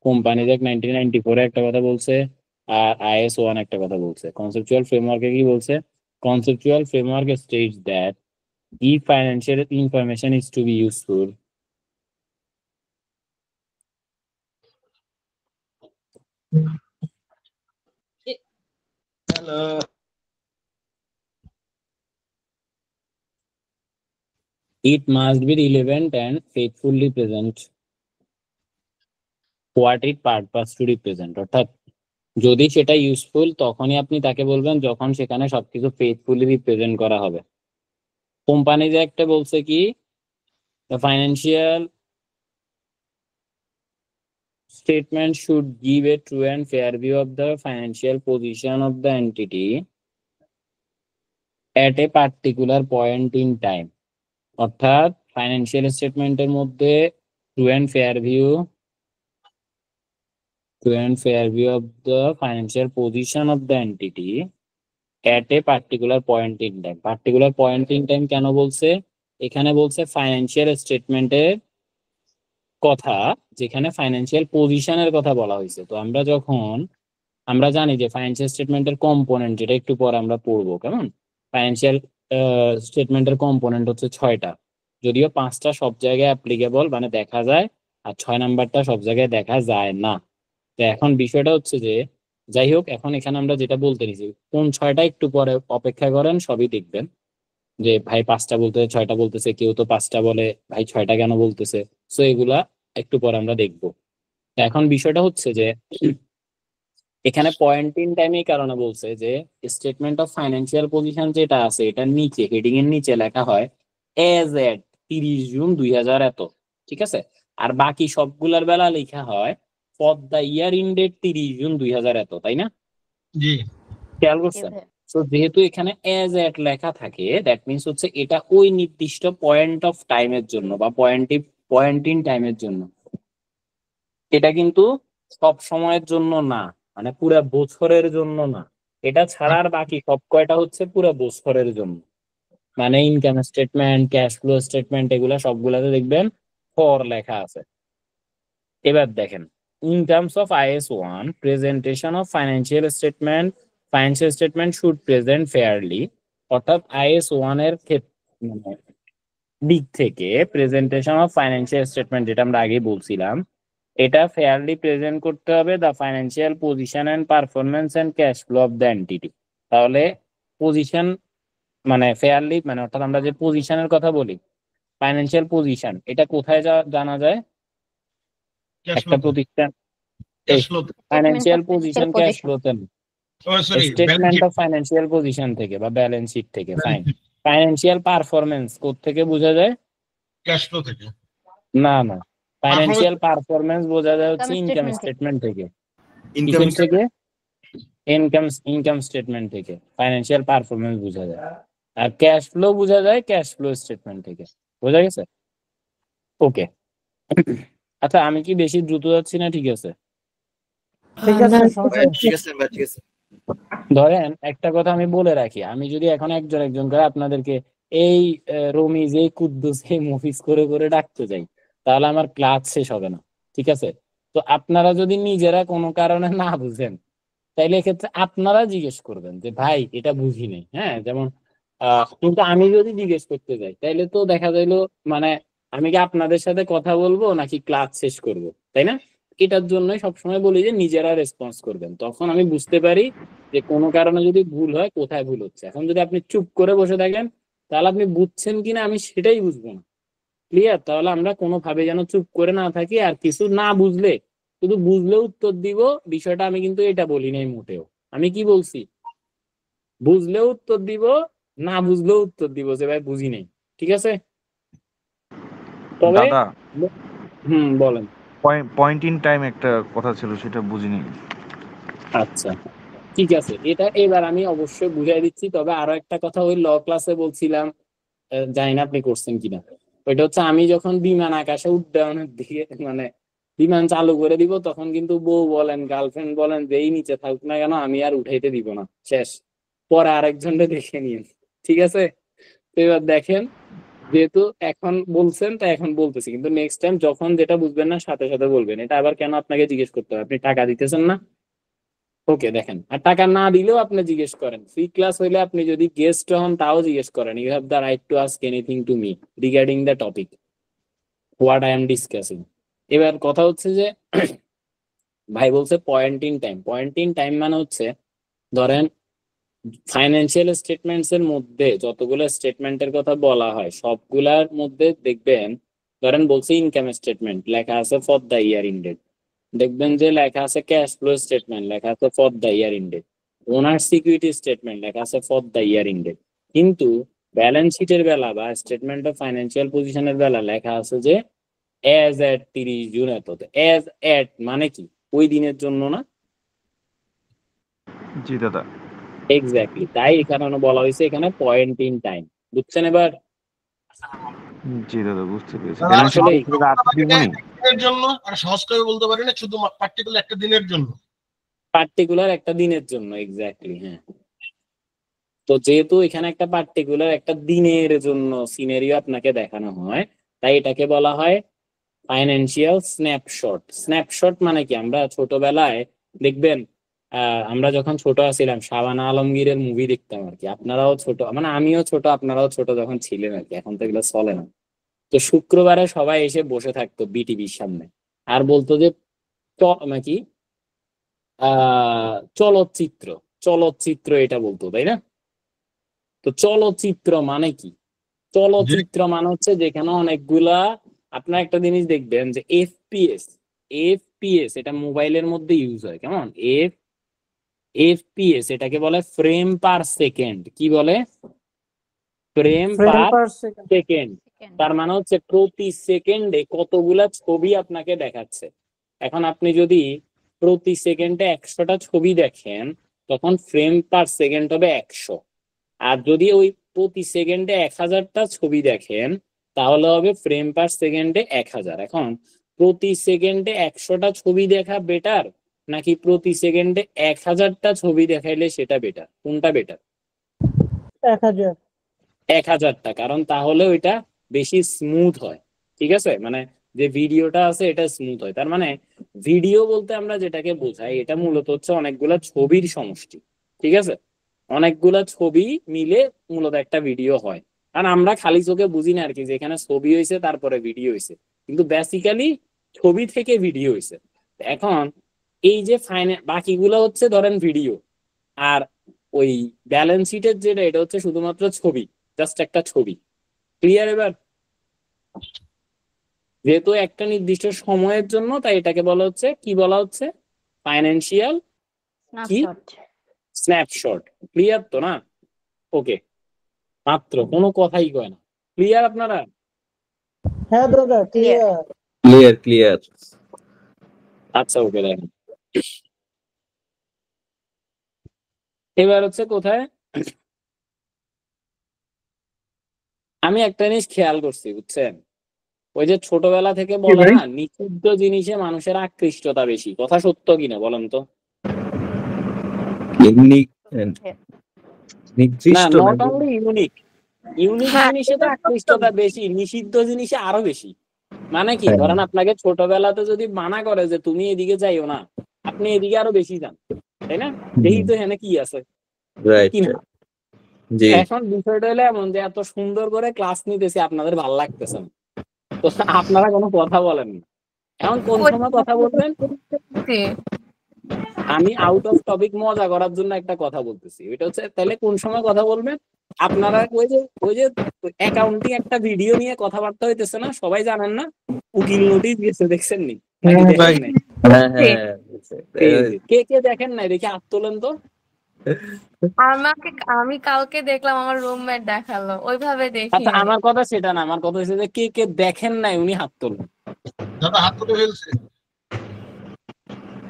Speaker 1: কোম্পানিজ অ্যাক্ট 1994 একটা কথা বলছে, আর IS 1 একটা কথা বলছে। কনসেপচুয়াল ফ্রেমওয়ার্কে কি বলছে? Conceptual framework states that if financial information is to be useful,
Speaker 2: hello
Speaker 1: it must be relevant and faithfully present what it purpose to represent. অর্থাৎ যদি সেটা ইউজফুল তখনই আপনি তাকে বলবেন যখন সেখানে সবকিছু ফেথফুলি রিপ্রেজেন্ট করা হবে। কোম্পানিজ একটা বলছে কি the financial statement should give a true and fair view of the financial position of the entity at a particular point in time. অর্থাৎ ফাইন্যান্সিয়াল স্টেটমেন্টের মধ্যে true and fair view of the financial position of the entity at a particular point in time. Particular point in time কেন বলছে? এখানে বলছে financial স্টেটমেন্টের কথা, যেখানে ফাইন্যান্সিয়াল পজিশনের কথা বলা হয়েছে। তো আমরা জানি যে ফাইন্যান্সিয়াল স্টেটমেন্টের কম্পোনেন্ট, যেটা একটু পরে আমরা পড়বো, কেমন ফাইন্যান্সিয়াল স্টেটমেন্টের কম্পোনেন্ট হচ্ছে 6টা, যদিও 5টা সব জায়গায় অ্যাপ্লিকেবল মানে দেখা যায়, আর 6 নাম্বারটা সব জায়গায় দেখা যায় না। তো এখন বিষয়টা হচ্ছে যে যাই হোক, এখন এখানে আমরা যেটা বলতে নিছি কোন 6টা একটু পরে অপেক্ষা করেন, সবই দেখবেন। যে ভাই 5টা বলতেছে 6টা বলতেছে, কেউ তো 5টা বলে, ভাই 6টা কেন বলতেছে। সো এগুলা একটু পরে আমরা দেখবো। তো এখন বিষয়টা হচ্ছে যে এখানে পয়েন্ট ইন টাইম এই কারণে বলছে যে স্টেটমেন্ট অফ ফাইন্যান্সিয়াল পজিশন যেটা আছে এটার নিচে হেডিং এর নিচে লেখা হয় এজ এট 30 জুন 2000 এত, ঠিক আছে। আর বাকি সবগুলার বেলা লেখা হয় for the year ended 30 June 2000 এত, তাই না?
Speaker 2: জি
Speaker 1: খেয়াল করছেন? তো যেহেতু এখানে এজ এট লেখা থাকে দ্যাট মিনস হচ্ছে এটা ওই নির্দিষ্ট পয়েন্ট অফ টাইমের জন্য বা পয়েন্ট ইন টাইমের জন্য। এটা কিন্তু সব সময়ের জন্য না, মানে পুরো বছরের জন্য না। এটা ছাড়া আর বাকি সব কয়টা হচ্ছে পুরো বছরের জন্য। মানে income statement, cash flow statement, এগুলা সবগুলাতে দেখবেন ফর লেখা আছে। এবার দেখেন, in terms of IS1 presentation of financial statement should present fairly, অর্থাৎ IS1 এর মানে দিক থেকে প্রেজেন্টেশন অফ ফাইন্যান্সিয়াল স্টেটমেন্ট যেটা আমরা আগে বলছিলাম, এটা ফেয়ারলি প্রেজেন্ট করতে হবে the financial position and performance and cash flow of the entity. তাহলে পজিশন মানে ফেয়ারলি, মানে অর্থাৎ আমরা যে পজিশনের কথা বলি ফাইন্যান্সিয়াল পজিশন, এটা কোথায় জানা যায়? একটা প্রতিষ্ঠান ফাইন্যান্সিয়াল পজিশন ক্যাশ ফ্লোতে, স্টেটমেন্ট অফ ফাইন্যান্সিয়াল পজিশন থেকে বা ব্যালেন্স শিট থেকে। ফাইন, ফাইন্যান্সিয়াল পারফরমেন্স কোত্থেকে বোঝা যায়?
Speaker 2: ক্যাশ ফ্লো থেকে।
Speaker 1: না না, ফাইন্যান্সিয়াল পারফরমেন্স বোঝা যায় হচ্ছে ইনকাম স্টেটমেন্ট থেকে। কিসের থেকে? ইনকাম স্টেটমেন্ট থেকে ফাইন্যান্সিয়াল পারফরমেন্স বোঝা যায়। আর ক্যাশ ফ্লো বোঝা যায় ক্যাশ ফ্লো স্টেটমেন্ট থেকে। বোঝা গেছে? ওকে। আচ্ছা, আমি কি বেশি দ্রুত যাচ্ছি না? ঠিক আছে,
Speaker 4: ঠিক আছে, সমস্যা নেই।
Speaker 3: ঠিক আছে ভাই, ঠিক আছে।
Speaker 1: ধরেন একটা কথা আমি বলে রাখি, আমি যদি এখন একজন একজন করে আপনাদেরকে এই রমিজ, এই কুদ্দুস, এই মফিজ করে করে ডাকতে যাই, তাহলে আমার ক্লাস শেষ হবে না, ঠিক আছে। তো আপনারা যদি নিজেরা কোনো কারণে না বুঝেন, তাইলে এক্ষেত্রে আপনারা জিজ্ঞেস করবেন যে ভাই এটা বুঝি নেই, হ্যাঁ। যেমন কিন্তু আমি যদি জিজ্ঞেস করতে যাই তাইলে তো দেখা যাইলো মানে আমি কি আপনাদের সাথে কথা বলবো নাকি ক্লাস শেষ করব, তাই না? এটার জন্যই সবসময় বলি যে নিজেরা রেসপন্স করবেন, তখন আমি বুঝতে পারি যে কোনো কারণে যদি ভুল হয় কোথায় ভুল হচ্ছে। এখন যদি আপনি চুপ করে বসে থাকেন তাহলে আপনি বুঝছেন কিনা আমি সেটাই বুঝবো না। ক্লিয়ার? তাহলে আমরা কোনোভাবে যেন চুপ করে না থাকি, আর কিছু না বুঝলে শুধু বুঝলে উত্তর দিব, বিষয়টা আমি কিন্তু এটা বলি নাই মোটেও। আমি কি বলছি? বুঝলেও উত্তর দিব, না বুঝলেও উত্তর দিব যে ভাই বুঝি নেই, ঠিক আছে? তবে
Speaker 8: দাদা,
Speaker 1: বলেন।
Speaker 8: পয়েন্ট ইন টাইম একটা কথা ছিল, সেটা বুঝিনি।
Speaker 1: আচ্ছা ঠিক আছে, এটা এবার আমি অবশ্যই বুঝাই দিচ্ছি। তবে আরো একটা কথা ওই ল ক্লাসে বলছিলাম, জানি না আপনি করছেন কিনা। ওইটা হচ্ছে আমি যখন বিমান আকাশে উড্ডয়নের দিকে মানে বিমান চালু করে দিব, তখন কিন্তু বউ বলেন গার্লফ্রেন্ড বলেন যেই নিচে থাকুক না কেন আমি আর উঠাইতে দিব না, শেষ। পরে আরেকজনকে দেখে নিন, ঠিক আছে? তো এবার দেখেন, যেহেতু এখন বলছেন তাই এখন বলতেছি, কিন্তু নেক্সট টাইম যখন যেটা বুঝবেন না সাথে সাথে বলবেন। এটা আবার কেন আপনাকে জিজ্ঞেস করতে হবে? আপনি টাকা দিতেছেন না? ওকে, দেখেন, আর টাকা না দিলেও আপনি জিজ্ঞেস করেন। ফ্রি ক্লাস হইলে আপনি যদি গেস্ট হন তাও জিজ্ঞেস করেন। You have the right to ask anything to me regarding the topic what I am discussing. এবার কথা হচ্ছে যে ভাই বলছে point in time. Point in time মানে হচ্ছে ধরেন ফাইন্যান্সিয়াল স্টেটমেন্টস এর মধ্যে যতগুলো স্টেটমেন্টের কথা বলা হয় সবগুলার মধ্যে দেখবেন, ধরেন বলছে ইনকাম স্টেটমেন্ট লেখা আছে ফর দ্য ইয়ার ইন্ডেড, দেখবেন যে লেখা আছে ক্যাশ ফ্লো স্টেটমেন্ট লেখা আছে for the year ended, owner security statement লেখা আছে ফর দ্য ইয়ার ইন্ডেড। কিন্তু ব্যালেন্স শিটের বেলা বা স্টেটমেন্ট অফ ফাইন্যান্সিয়াল পজিশনের বেলা লেখা আছে যে এজ এট 30 জুন এত। এজ এট মানে কি? ওই দিনের জন্য না?
Speaker 8: জি দাদা।
Speaker 1: এক্স্যাক্টলি, তাই এখানে বলা হয়েছে এখানে পয়েন্ট ইন টাইম। বুঝছেন এবার?
Speaker 8: জি দাদা, বুঝতে পেরেছি।
Speaker 2: আর
Speaker 8: ব্যালেন্স
Speaker 1: আসলে
Speaker 8: শিট রাখতে দিব না?
Speaker 2: দিনের জন্য আর সহজ করে বলতে পারি না, শুধু পার্টিকুলার একটা দিনের জন্য।
Speaker 1: পার্টিকুলার একটা দিনের জন্য, এক্স্যাক্টলি, হ্যাঁ। তো যেহেতু এখানে একটা পার্টিকুলার একটা দিনের জন্য সিনারিও আপনাকে দেখানো হয়, তাই এটাকে বলা হয় ফাইন্যান্সিয়াল স্ন্যাপশট। স্ন্যাপশট মানে কি? আমরা ছোটবেলায় দেখবেন আমরা যখন ছোট ছিলাম শাবানা আলমগীরের মুভি দেখতাম আর কি। আপনারাও ছোট, মানে আমিও ছোট আপনারাও ছোট যখন ছিলেন আর কি, এখন তো এগুলো চলে না। তো শুক্রবারে সবাই এসে বসে থাকতো বিটিভির সামনে আর বলতো যে নাকি চলচ্চিত্র চলচ্চিত্র এটা বলতো, তাই না? তো চলচ্চিত্র মানে কি? চলচ্চিত্র মানে হচ্ছে যেখানে অনেকগুলা, আপনার একটা জিনিস দেখবেন যে এফপিএস এটা মোবাইলের মধ্যে ইউজ হয়, কেমন? এফপিএস এটাকে বলে ফ্রেম পার সেকেন্ড। কি বলে? ফ্রেম
Speaker 4: ফ্রেম
Speaker 1: পার
Speaker 4: পার সেকেন্ড।
Speaker 1: সেকেন্ড। তার মানে হচ্ছে প্রতি সেকেন্ডে কতগুলা ছবি আপনাকে দেখাচ্ছে। এখন আপনি যদি প্রতি সেকেন্ডে 100টা ছবি দেখেন, তখন ফ্রেম পার সেকেন্ড হবে 100। আর যদি ওই প্রতি সেকেন্ডে 1000টা ছবি দেখেন, তাহলে হবে ফ্রেম পার সেকেন্ডে 1000। এখন প্রতি সেকেন্ডে 100টা ছবি দেখা বেটার, নাকি প্রতি সেকেন্ডে 1000টা ছবি দেখাইলে সেটা বেটার? কোনটা বেটার?
Speaker 4: 1000।
Speaker 1: 1000টা, কারণ তাহলে ওইটা বেশি স্মুথ হয়। ঠিক আছে, মানে যে ভিডিওটা আছে এটা স্মুথ হয়। তার মানে ভিডিও বলতে আমরা যেটাকে বোঝাই, এটা মূলত হচ্ছে অনেকগুলা ছবির সমষ্টি। ঠিক আছে, অনেকগুলা ছবি মিলে মূলত একটা ভিডিও হয়। কারণ আমরা খালি চোখে বুঝি না আর কি, যে এখানে ছবি হয়েছে তারপরে ভিডিও হয়েছে, কিন্তু বেসিক্যালি ছবি থেকে ভিডিও হয়েছে। এখন এই যে বাকিগুলো হচ্ছে ধরেন ভিডিও, আর ওই ব্যালেন্স শিটের যেটা, এটা হচ্ছে শুধুমাত্র ছবি, জাস্ট একটা ছবি। ক্লিয়ার এবার? যেহেতু একটা নির্দিষ্ট সময়ের জন্য, তাই এটাকে বলা হচ্ছে, কি বলা হচ্ছে? ফাইন্যান্সিয়াল কি?
Speaker 5: স্ন্যাপশট।
Speaker 1: স্ন্যাপশট। ক্লিয়ার তো না? ওকে, মাত্র কোনো কথাই কয় না। ক্লিয়ার আপনারা?
Speaker 4: হ্যাঁ দাদা ক্লিয়ার।
Speaker 3: ক্লিয়ার।
Speaker 1: আচ্ছা ওকে, দেখেন এবার হচ্ছে কোথায়, আমি একটা জিনিস খেয়াল করছি, বুঝছেন? ওই যে ছোটবেলা থেকে বলে না, নিষিদ্ধ জিনিসে মানুষের আকৃষ্টতা বেশি। কথা সত্য কিনা বলেন তো? না, নট অনলি ইউনিক
Speaker 7: হ্যাঁ,
Speaker 1: জিনিসে তো
Speaker 7: এটা সত্য।
Speaker 1: আকৃষ্টতা বেশি, নিষিদ্ধ জিনিসে আরো বেশি। মানে কি, ধরেন আপনাকে ছোটবেলাতে যদি মানা করে যে তুমি এদিকে যাইও না, আপনি এদিকে আরো বেশি যান, তাই না? দেখি তো এখানে কি আছে, কি না? এখন বিষয়টা হলো এমন যে এত সুন্দর করে ক্লাস নিতেছি, আপনাদের ভালো লাগতেছে না, তো আপনারা কোনো কথা বলেন না। এখন কোন সময় কথা বলবেন? আমি আউট অফ টপিক মজা করার জন্য একটা কথা বলতেছি, ওইটা হচ্ছে তাহলে কোন সময় কথা বলবেন আপনারা? ওই যে অ্যাকাউন্টিং একটা ভিডিও নিয়ে কথাবার্তা হইতেছে না, সবাই জানেন না? উকিল নোটিশ গেছে, দেখছেন নি? নাকি দেখেন নাই? কে কে দেখেন নাই দেখি হাত তোলেন তো।
Speaker 7: আমি কালকে দেখলাম, আমার রুমমেট দেখালো, ওইভাবে দেখি।
Speaker 1: আচ্ছা, আমার কথা সেটা না, আমার কথা হচ্ছে যে কে কে দেখেন নাই উনি হাত তোলেন।
Speaker 2: দাদা হাত তুলে ফেলছে।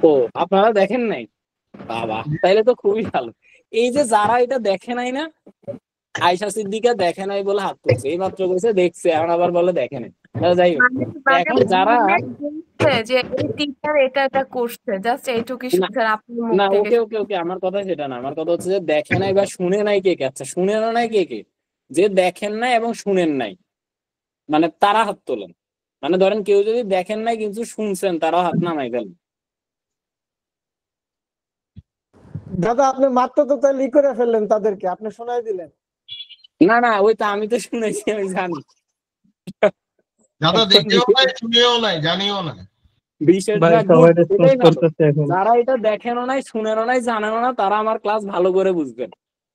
Speaker 1: ও, আপনারা দেখেন নাই? বাবা, তাইলে তো খুবই ভালো। এই যে যারা এটা দেখে নাই না, আয়েশা সিদ্দিকা দেখে নাই বলে হাত তুলছে, এই মাত্র কইছে দেখছে, এখন আবার বলে দেখে নাই। যাই হোক, এখন যারা
Speaker 7: যে এই টিচার এটা এটা করছে, জাস্ট এইটুকুই শুনছেন আপনার মুখ
Speaker 1: না,
Speaker 7: থেকে।
Speaker 1: ওকে, আমার কথা সেটা না, আমার কথা হচ্ছে যে দেখে নাই বা শুনে নাই কে কে। আচ্ছা, শুনেন নাই কে কে? যে দেখেন নাই এবং শুনেন নাই, মানে তারা হাত তোলেন। মানে ধরেন কেউ যদি দেখেন নাই কিন্তু শুনছেন, তারাও হাত নামাই ফেলেন।
Speaker 4: দাদা আপনি মাত্র তো তাহলে করে ফেললেন তাদেরকে, আপনি শোনাই দিলেন।
Speaker 1: না, ওই তো আমি তো শুনেছি, আমি জানি।
Speaker 2: দাদা দেখতেও নাই, শুনেও নাই, জানিও না।
Speaker 1: বিষয়টা যারা এটা দেখেনও নাই, শুনেনও নাই, জানেনও না, তারা আমার ক্লাস ভালো করে বুঝবেন।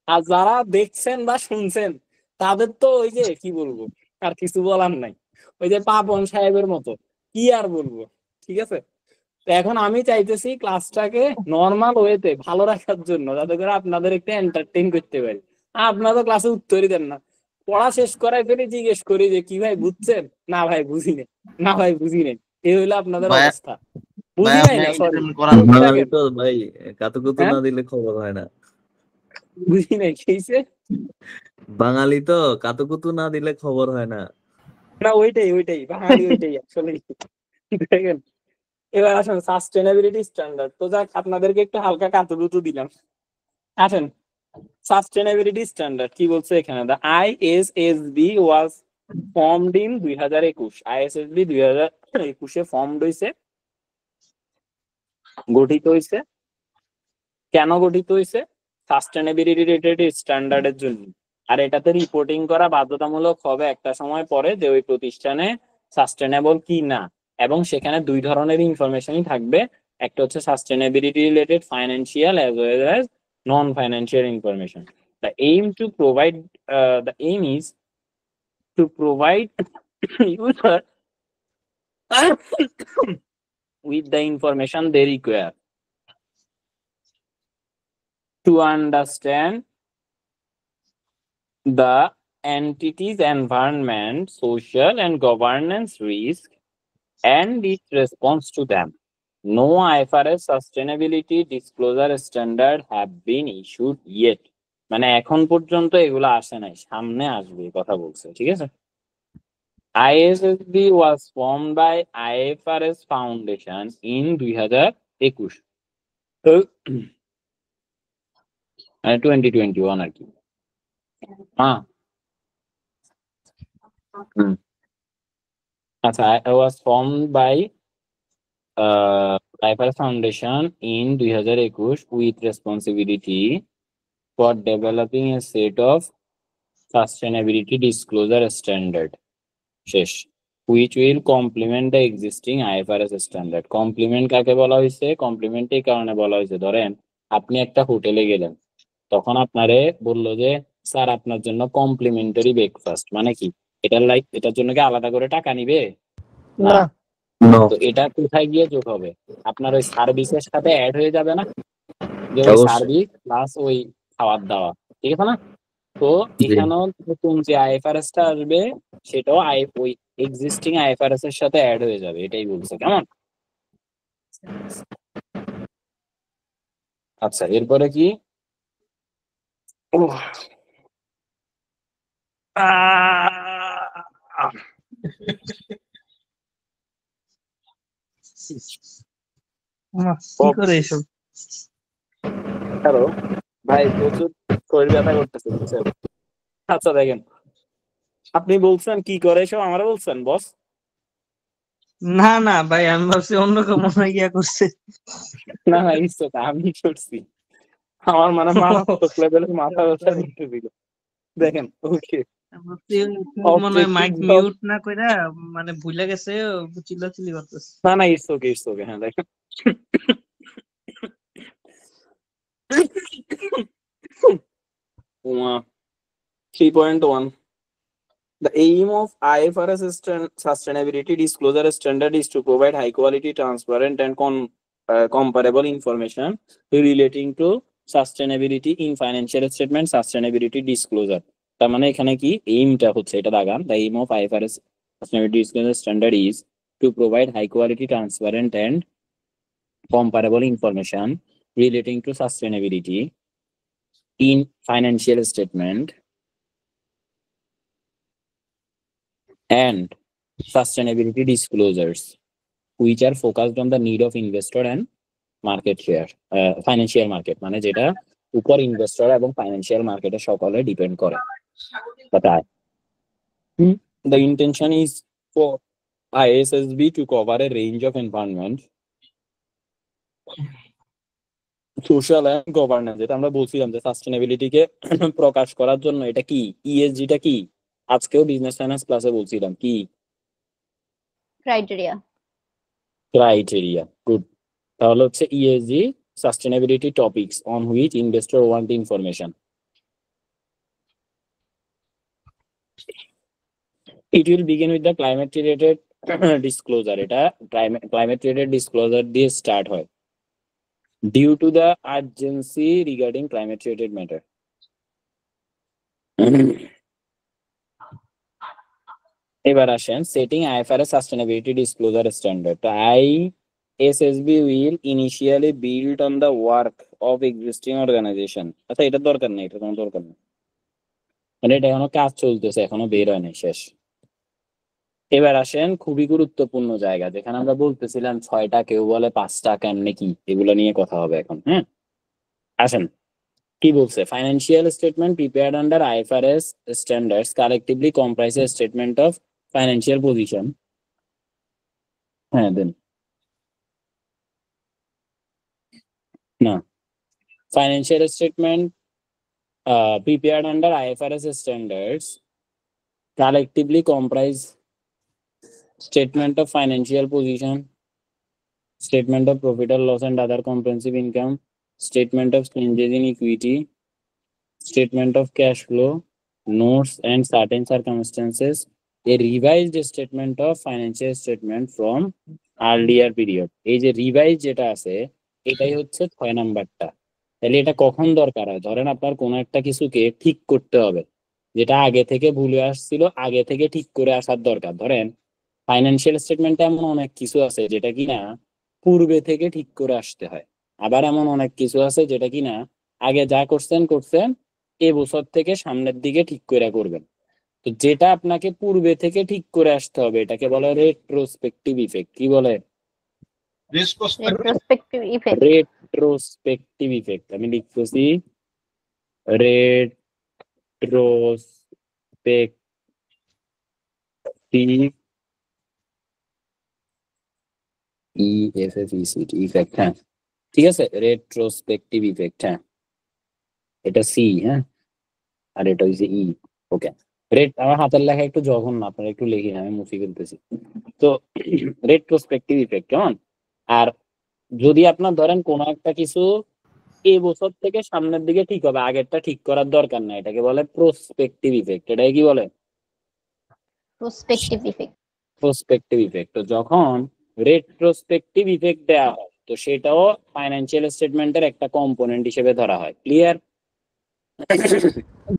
Speaker 1: আর যারা দেখছেন বা শুনছেন, তাদের তো ওই যে কি বলবো, আর কিছু বলার নাই, ওই যে পাপন সাহেবের মতো, কি আর বলবো। ঠিক আছে, তো এখন আমি চাইতেছি ক্লাসটাকে নর্মাল ওয়েতে ভালো রাখার জন্য, যাতে করে আপনাদের একটু এন্টারটেইন করতে পারি। আপনারা তো ক্লাসে উত্তরই দেন না, পড়া শেষ করাই ফেলে জিজ্ঞেস করি যে কি ভাই বুঝছেন? না ভাই বুঝি নাই, না ভাই বুঝি নাই। এই হইলো আপনাদের অবস্থা। বুঝি নাই না, সরি,
Speaker 3: ভাই কাতুকুতু না দিলে খবর হয় না।
Speaker 1: বুঝি নাই খেয়েছে
Speaker 3: বাঙালি তো কাতুকুতু না দিলে খবর হয় না।
Speaker 1: না, ওইটাই বাঙালি, ওইটাই আসলে। দেখেন, এবার আসেন সাস্টেনেবিলিটি স্ট্যান্ডার্ড। তো যাক, আপনাদেরকে একটু হালকা কাতুকুতু দিলাম। আসেন, সাস্টেনেবিলিটি স্ট্যান্ডার্ড কি বলছে এখানে? The ISSB was formed in 2021। ISSB 2021 formed হইছে, গঠিত হইছে। কেন গঠিত হইছে? সাস্টেনেবিলিটি রিলেটেড স্ট্যান্ডার্ডের জন্য। আর এটাতে রিপোর্টিং করা বাধ্যতামূলক হবে একটা সময় পরে, যে ওই প্রতিষ্ঠানে সাস্টেনেবল কি না। এবং সেখানে দুই ধরনের ইনফরমেশনই থাকবে, একটা হচ্ছে sustainability related financial as well as non financial information. The aim is to provide user with the information they require to understand the entity's environment, social and governance risk, and its response to them. No IFRS sustainability disclosure standard have been issued yet. মানে এখন পর্যন্ত এগুলো আসে নাই, সামনে আসবে কথা বলছে, ঠিক আছে? ISSB was formed by IFRS Foundation in 2021. 2021 আর কি। আচ্ছা, it was formed by IFRS Foundation in 2021 with responsibility for developing a set of sustainability disclosure standard, which will complement the existing IFRS standard. Complement কাকে বলা হয়েছে? Complement এই কারণে বলা হয়েছে, ধরেন আপনি একটা হোটেলে গেলেন, তখন আপনারে বললো যে স্যার আপনার জন্য কমপ্লিমেন্টারি ব্রেকফাস্ট, মানে কি এটার জন্য কি আলাদা করে টাকা নিবে?
Speaker 4: না।
Speaker 1: তো এটা কোথায় গিয়ে যোগ হবে? আপনার ওই সার্ভিসের সাথে অ্যাড হয়ে যাবে না, যে ওই
Speaker 3: অবশ্যই।
Speaker 1: সার্ভিস প্লাস ওই খাওয়ার দাওয়া, ঠিক আছে না? তো এখানেও নতুন যে আইএফআরএস টা আসবে সেটাও ওই এক্সিস্টিং আইএফআরএস এর সাথে অ্যাড হয়ে যাবে, এটাই বলছে। কেমন? আচ্ছা, এরপরে কি?
Speaker 9: কি করে এসব?
Speaker 1: হ্যালো ভাই, প্রচুর শরীর ব্যথা করতেছে বুঝছেন? আচ্ছা দেখেন, আপনি বলছেন কি করে এসব আমারে বলছেন বস?
Speaker 9: না না ভাই, আমি ভাবছি অন্য কেউ মনে হয় ইয়া করছে।
Speaker 1: না না, ইচ্ছা আমি করছি, আমার মানে মারাত্মক লেভেলের মাথা ব্যথা দিতেছিল। দেখেন, ওকে
Speaker 9: ভাবছি মনে হয় মাইক মিউট না কইরা মানে ভুলে গেছে, চিল্লাচিল্লি করতেছে।
Speaker 1: না না, ইটস ওকে। হ্যাঁ দেখেন, 3.1 The aim of IFRS sustainability disclosure standard is to provide high quality, transparent and comparable information relating to sustainability in financial statement sustainability disclosure. তার মানে এখানে কি এইমটা হচ্ছে, এটা Dagan, the aim of IFRS sustainability disclosure standard is to provide high quality, transparent and comparable information relating to sustainability in financial statement and sustainability disclosures, which are focused on the need of investor and market share, financial market, মানে যেটা উপর investor এবং financial মার্কেটে সকলে depend করে। The intention is for ISSB to cover a range of environment, social and governance, যেটা আমরা বলছিলাম যে সাস্টেনেবিলিটিকে প্রকাশ করার জন্য এটা কি, ইএসজিটা কি, আজকেও বিজনেস ফাইন্যান্স ক্লাসে বলছিলাম কি ক্রাইটেরিয়া। গুড, তাহলে হচ্ছে ESG sustainability topics on which investor want information. It will begin with the climate related disclosure. এটা climate related disclosure দিয়ে স্টার্ট হয়, due to the urgency regarding climate related matter. এবার আসেন setting IFRS sustainability disclosure standard. তো ISSB will initially build on the work of existing organisation. আচ্ছা, এটা দরকার নেই, এটা কোনো দরকার নেই, মানে এটা এখনো কাজ চলতেছে, এখনো বের হয় নাই, শেষ। এবার আসেন খুবই গুরুত্বপূর্ণ জায়গা, যেখানে আমরা বলতেছিলাম 6টা, কেউ বলে 5টা, কেমনে কি, এগুলো নিয়ে কথা হবে এখন। হ্যাঁ, আসেন কি বলছে, financial statement prepared under IFRS standards collectively comprise A statement of financial position. হ্যাঁ দেন না, financial statement prepared under IFRS standards collectively comprise statement of financial position, statement of profit or loss and other comprehensive income, statement of changes in equity, statement of cash flow, notes and certain circumstances, a revised statement of financial statement from earlier period. এই যে revise যেটা আছে এটাই হচ্ছে 6 নাম্বারটা। তাহলে এটা কখন দরকার হয়? ধরেন আপনার কোনো একটা কিছুকে ঠিক করতে হবে, যেটা আগে থেকে ভুলে আসছিল, আগে থেকে ঠিক করে আসার দরকার। ধরেন ফাইন্যান্সিয়াল স্টেটমেন্টে এমন অনেক কিছু আছে যেটা কিনা পূর্বে থেকে ঠিক করে আসতে হয়, আবার এমন অনেক কিছু আছে যেটা কিনা আগে যা করছেন এ বছর থেকে সামনের দিকে ঠিক করে করবেন। তো যেটা আপনাকে পূর্বে থেকে ঠিক করে আসতে হবে এটাকে বলে রেট্রোস্পেক্টিভ ইফেক্ট। কি বলে?
Speaker 5: Retrospective effect.
Speaker 1: Retrospective effect. আমি লিখতেছি রেট্রোস্পেক্টিভ ইফেক্ট। হ্যাঁ ঠিক আছে, রেট্রোস্পেক্টিভ ইফেক্ট। হ্যাঁ এটা সি, হ্যাঁ আর এটা হচ্ছে ই। ওকে, আমার হাতের লেখা একটু জঘন্য, আপনারা একটু লিখে আমি মুছে ফেলতেছি। তো রেট্রোস্পেক্টিভ ইফেক্ট কেমন। আর যদি আপনার ধরেন কোনো একটা কিছু এই বছর থেকে সামনের দিকে ঠিক হবে, আগেরটা ঠিক করার দরকার নাই, এটাকে বলে প্রসপেক্টিভ ইফেক্ট। এটাকে কি বলে?
Speaker 5: Prospective effect.
Speaker 1: Prospective effect. তো যখন রেট্রোস্পেক্টিভ ইফেক্ট দেওয়া হয় তো সেটাও ফাইন্যান্সিয়াল স্টেটমেন্টের একটা কম্পোনেন্ট হিসেবে ধরা হয়। ক্লিয়ার?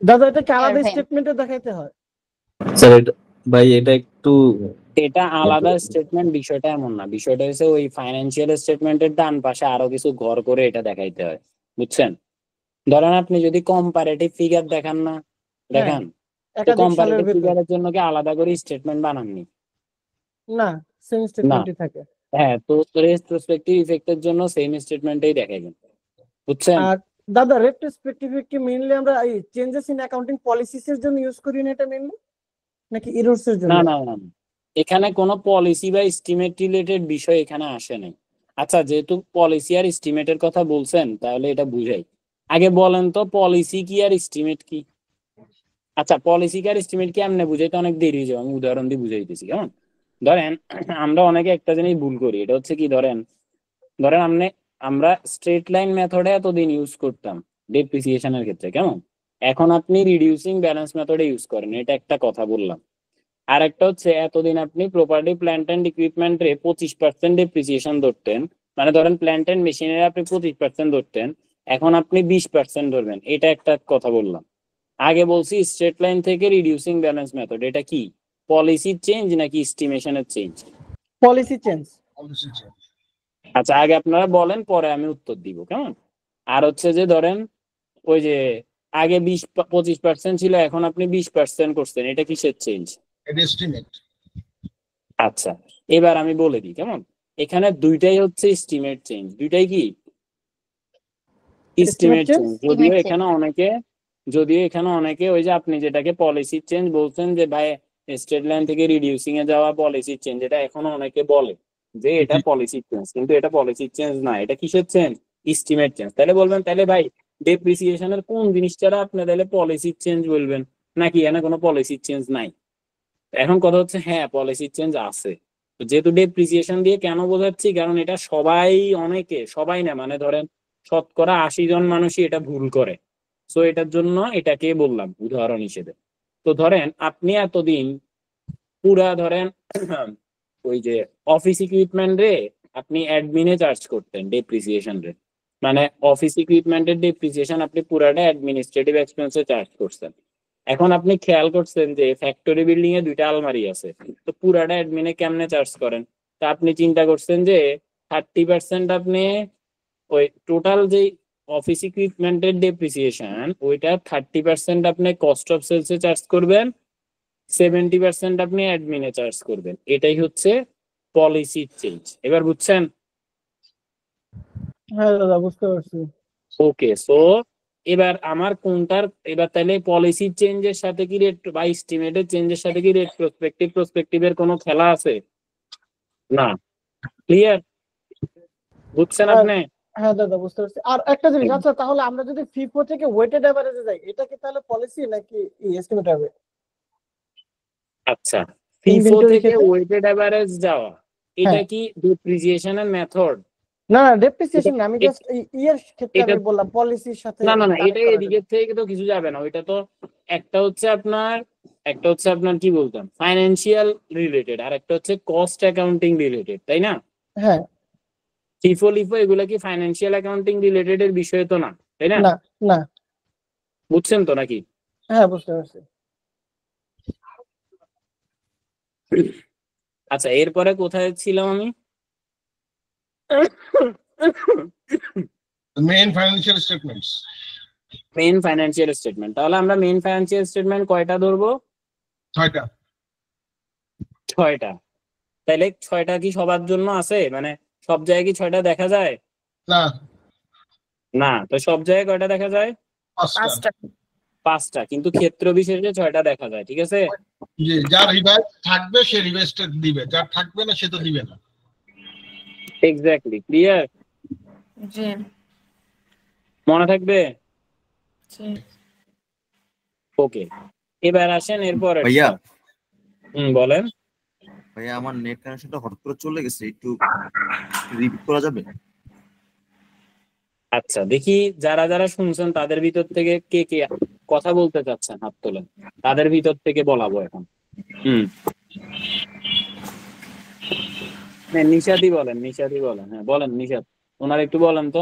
Speaker 4: দাদা এটা কি আলাদা স্টেটমেন্টে দেখাইতে হয়?
Speaker 3: স্যার ভাই এটা একটু
Speaker 1: এটা আলাদা স্টেটমেন্ট, বিষয়টা এমন না। বিষয়টা হচ্ছে ওই ফাইন্যান্সিয়াল স্টেটমেন্টের ডান পাশে আরো কিছু ঘর করে এটা দেখাইতে হয়, বুঝছেন? ধরেন আপনি যদি কম্পারেটিভ ফিগার দেখান না, দেখান তো
Speaker 4: একাধিক সালের
Speaker 1: কম্পারেটিভ
Speaker 4: ভেতর
Speaker 1: ফিগারের জন্য কি আলাদা করে স্টেটমেন্ট বানাননি?
Speaker 4: না, সেম স্টেটমেন্টই থাকে।
Speaker 1: হ্যাঁ, তো রেট্রোস্পেক্টিভ ইফেক্টের জন্য সেম স্টেটমেন্টই দেখাবেন, বুঝছেন?
Speaker 4: আর দাদা রেট্রোস্পেক্টিভ কি মেইনলি আমরা এই চেঞ্জেস ইন অ্যাকাউন্টিং পলিসিস এর জন্য ইউজ করি না এটা মেইনলি, নাকি এররস এর জন্য?
Speaker 1: না না না, এখানে কোনো পলিসি বা এস্টিমেট রিলেটেড বিষয় এখানে আসে নাই। আচ্ছা, যেহেতু পলিসি আর এস্টিমেটের কথা বলছেন তাহলে এটা বুঝাই। আগে বলেন তো পলিসি কি আর এস্টিমেট কি? আচ্ছা, পলিসি কি আর এস্টিমেট কি এমনি বুঝাইতে অনেক দেরি হয়ে যাবে, আমি উদাহরণ দিয়ে বুঝাইতেছি। কেমন? ধরেন আমরা অনেকে একটা জিনিস ভুল করি, এটা হচ্ছে কি, ধরেন আমরা স্ট্রেট লাইন মেথডে এতদিন ইউজ করতাম ডেপ্রিসিয়েশনের ক্ষেত্রে, কেমন? এখন আপনি রিডিউসিং ব্যালেন্স মেথডে ইউজ করেন, এটা একটা কথা বললাম। আর একটা হচ্ছে এতদিন আপনি প্রপার্টি প্ল্যান্ট এন্ড ইকুইপমেন্টে 25% ডেপ্রিসিয়েশন ধরতেন, মানে ধরেন প্ল্যান্ট এন্ড মেশিনারি আপনি 25% ধরতেন, এখন আপনি 20% ধরবেন, এটা একটা কথা বললাম। আগে বলছি স্ট্রেট লাইন থেকে রিডিউসিং ব্যালেন্স মেথড, এটা কি পলিসির চেঞ্জ নাকি এস্টিমেশনের চেঞ্জ?
Speaker 4: Policy change.
Speaker 1: আচ্ছা, আগে আপনারা বলেন পরে আমি উত্তর দিব, কেমন? আর হচ্ছে যে ধরেন ওই যে আগে 25% ছিল এখন আপনি 20% করছেন, এটা কিসের চেঞ্জ? আচ্ছা, এবার আমি বলে দিই, কেমন? এখানে দুইটাই হচ্ছে এস্টিমেট চেঞ্জ। দুইটাই কি এস্টিমেট চেঞ্জ। যদিও এখানে অনেকে ওই যে আপনি যেটাকে পলিসি চেঞ্জ বলছেন যে ভাই স্টেট লাইন থেকে রিডিউসিং এ যাওয়া পলিসি চেঞ্জ, এটা এখনো অনেকে বলে যে এটা পলিসি চেঞ্জ, কিন্তু এটা পলিসি চেঞ্জ না, এটা কিসের চেঞ্জ? Estimate change. তাহলে বলবেন তাহলে ভাই ডেপ্রিসিয়েশনের কোন জিনিসটা আপনি তাহলে পলিসি চেঞ্জ বলবেন, নাকি এখানে কোনো পলিসি চেঞ্জ নাই? এখন কথা হচ্ছে হ্যাঁ পলিসি চেঞ্জ আছে। যেহেতু ডেপ্রিসিয়েশন দিয়ে কেন বোঝাচ্ছি, কারণ এটা সবাই না, মানে ধরেন 80% জন মানুষই এটা ভুল করে, সো এটার জন্য এটাকে বললাম উদাহরণ হিসেবে। তো ধরেন আপনি এতদিন পুরা ধরেন ওই যে অফিস ইকুইপমেন্ট রে আপনি অ্যাডমিনে চার্জ করতেন ডেপ্রিসিয়েশন রে, মানে অফিস ইকুইপমেন্টের ডেপ্রিসিয়েশন আপনি পুরাটা অ্যাডমিনিস্ট্রেটিভ এক্সপেন্সে চার্জ করছেন। এখন আপনি খেয়াল করছেন যে ফ্যাক্টরি বিল্ডিং এ 2টা আলমারি আছে, তো পুরাটা অ্যাডমিনে কেমনে চার্জ করেন? তা আপনি চিন্তা করছেন যে 30% আপনি ওই টোটাল যে অফিস ইকুইপমেন্টের ডেপ্রিসিয়েশন ওইটা 30% আপনি কস্ট অফ সেলস এ চার্জ করবেন, 70% আপনি অ্যাডমিনে চার্জ করবেন। এটাই হচ্ছে পলিসি চেঞ্জ। এবার বুঝছেন?
Speaker 4: হ্যাঁ দাদা বুঝতে পারছি।
Speaker 1: ওকে, সো এবার আমার কোনটার, এবার তাহলে পলিসি চেঞ্জের সাথে কি বা এস্টিমেটেড চেঞ্জের সাথে কি প্রসপেক্টিভের কোনো খেলা আছে? না। ক্লিয়ার? বুঝছেন আপনি?
Speaker 4: হ্যাঁ দাদা বুঝতে পারছি। আর একটা জিনিস, আচ্ছা তাহলে আমরা যদি ফিফো থেকে ওয়েটেড এভারেজে যাই, এটা কি তাহলে পলিসি নাকি এস্টিমেট হবে?
Speaker 1: আচ্ছা, ফিফো থেকে ওয়েটেড এভারেজ যাওয়া এটা কি ডেপ্রিসিয়েশনের মেথড
Speaker 4: না না ডেপ্রিসিয়েশন না, আমি জাস্ট ইয়ের ক্ষেত্রে
Speaker 1: এটা-
Speaker 4: আমি বললাম পলিসির সাথে
Speaker 1: না না না
Speaker 4: connect
Speaker 1: এটা
Speaker 4: করার
Speaker 1: এদিকে থেকে তো কিছু যাবে না, ওইটা তো একটা হচ্ছে আপনার কি বলতাম ফাইন্যান্সিয়াল রিলেটেড, আর একটা হচ্ছে কস্ট অ্যাকাউন্টিং রিলেটেড, তাই না?
Speaker 4: জন্য। হ্যাঁ
Speaker 1: ফিফো লিফো এগুলা কি ফাইন্যান্সিয়াল অ্যাকাউন্টিং রিলেটেড এর বিষয় তো না, তাই না?
Speaker 4: না না
Speaker 1: বুঝছেন তো নাকি?
Speaker 4: হ্যাঁ বুঝতে পারছি।
Speaker 1: আচ্ছা এরপরে কোথায় ছিলাম আমি?
Speaker 2: Main financial statements.
Speaker 1: Main financial statement. তাহলে আমরা মেইন ফাইন্যান্সিয়াল স্টেটমেন্ট কয়টা ধরবো?
Speaker 2: 6টা।
Speaker 1: 6টা। তাহলে 6টা কি সবার জন্য আছে, মানে সব জায়গায় কি 6টা দেখা যায়?
Speaker 2: না,
Speaker 1: না, তো সব জায়গায় কয়টা দেখা যায়?
Speaker 2: 5টা।
Speaker 1: 5টা, কিন্তু ক্ষেত্র বিশেষে 6টা দেখা যায়, ঠিক আছে?
Speaker 2: জি, যার রিভাইজ থাকবে সে রিভাইজটা দিবে, যার থাকবে না সে তো দিবে না।
Speaker 1: Exactly, clear?
Speaker 7: জি
Speaker 1: মনে থাকবে?
Speaker 7: জি।
Speaker 1: ওকে, এবার আসেন এরপরে।
Speaker 3: ভাইয়া
Speaker 1: বলেন।
Speaker 3: ভাইয়া আমার নেট কানেকশনটা হঠাৎ করে চলে গেছে, একটু রিপিট করা যাবে?
Speaker 1: আচ্ছা দেখি যারা যারা শুনছেন তাদের ভিতর থেকে কে কে কথা বলতে চাচ্ছেন হাত তোলেন, তাদের ভিতর থেকে বলাবো এখন। হ্যাঁ নিশাদি বলেন, হ্যাঁ বলেন নিশাদ, ওনার একটু বলেন তো।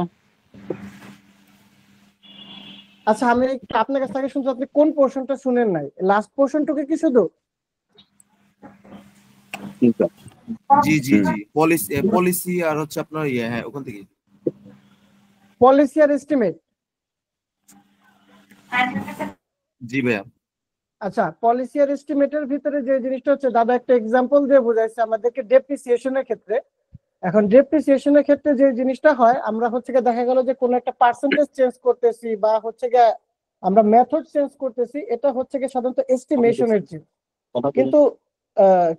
Speaker 4: আচ্ছা আমি আপনার কাছ থেকে শুনছি আপনি কোন পোর্শনটা শুনেন নাই, লাস্ট পোর্শনটুকু কি শুধু?
Speaker 3: জি জি জি, পলিসি আর হচ্ছে আপনার ইয়ে, হ্যাঁ ওখান থেকে।
Speaker 4: পলিসি আর এস্টিমেট।
Speaker 3: জি ভাইয়া।
Speaker 4: আচ্ছা পলিসি আর এস্টিমেটের ভিতরে যে জিনিসটা হচ্ছে দাদা একটা এক্সাম্পল দিয়ে বোঝাইছে আমাদেরকে ডেপ্রিসিয়েশনের ক্ষেত্রে। এখন ডেপ্রিসিয়েশনের ক্ষেত্রে যে জিনিসটা হয় আমরা হচ্ছে গিয়ে দেখা গেল যে কোনো একটা পার্সেন্টেজ চেঞ্জ করতেছি বা হচ্ছে গিয়ে আমরা মেথড চেঞ্জ করতেছি, এটা হচ্ছে গিয়ে সাধারণত এস্টিমেশনের চেঞ্জ।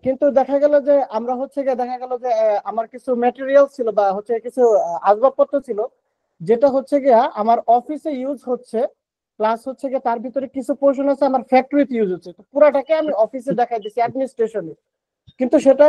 Speaker 4: কিন্তু দেখা গেল যে আমরা হচ্ছে গিয়ে দেখা গেল যে আমার কিছু ম্যাটেরিয়াল ছিল বা হচ্ছে কিছু আসবাবপত্র ছিল যেটা হচ্ছে গিয়া আমার অফিসে ইউজ হচ্ছে, প্লাস হচ্ছে গিয়ে তার ভিতরে কিছু পোর্শন আছে আমার ফ্যাক্টরিতে ইউজ হচ্ছে, তো পুরাটাকে আমি অফিসে দেখাই দিচ্ছি অ্যাডমিনিস্ট্রেশনে, কিন্তু সেটা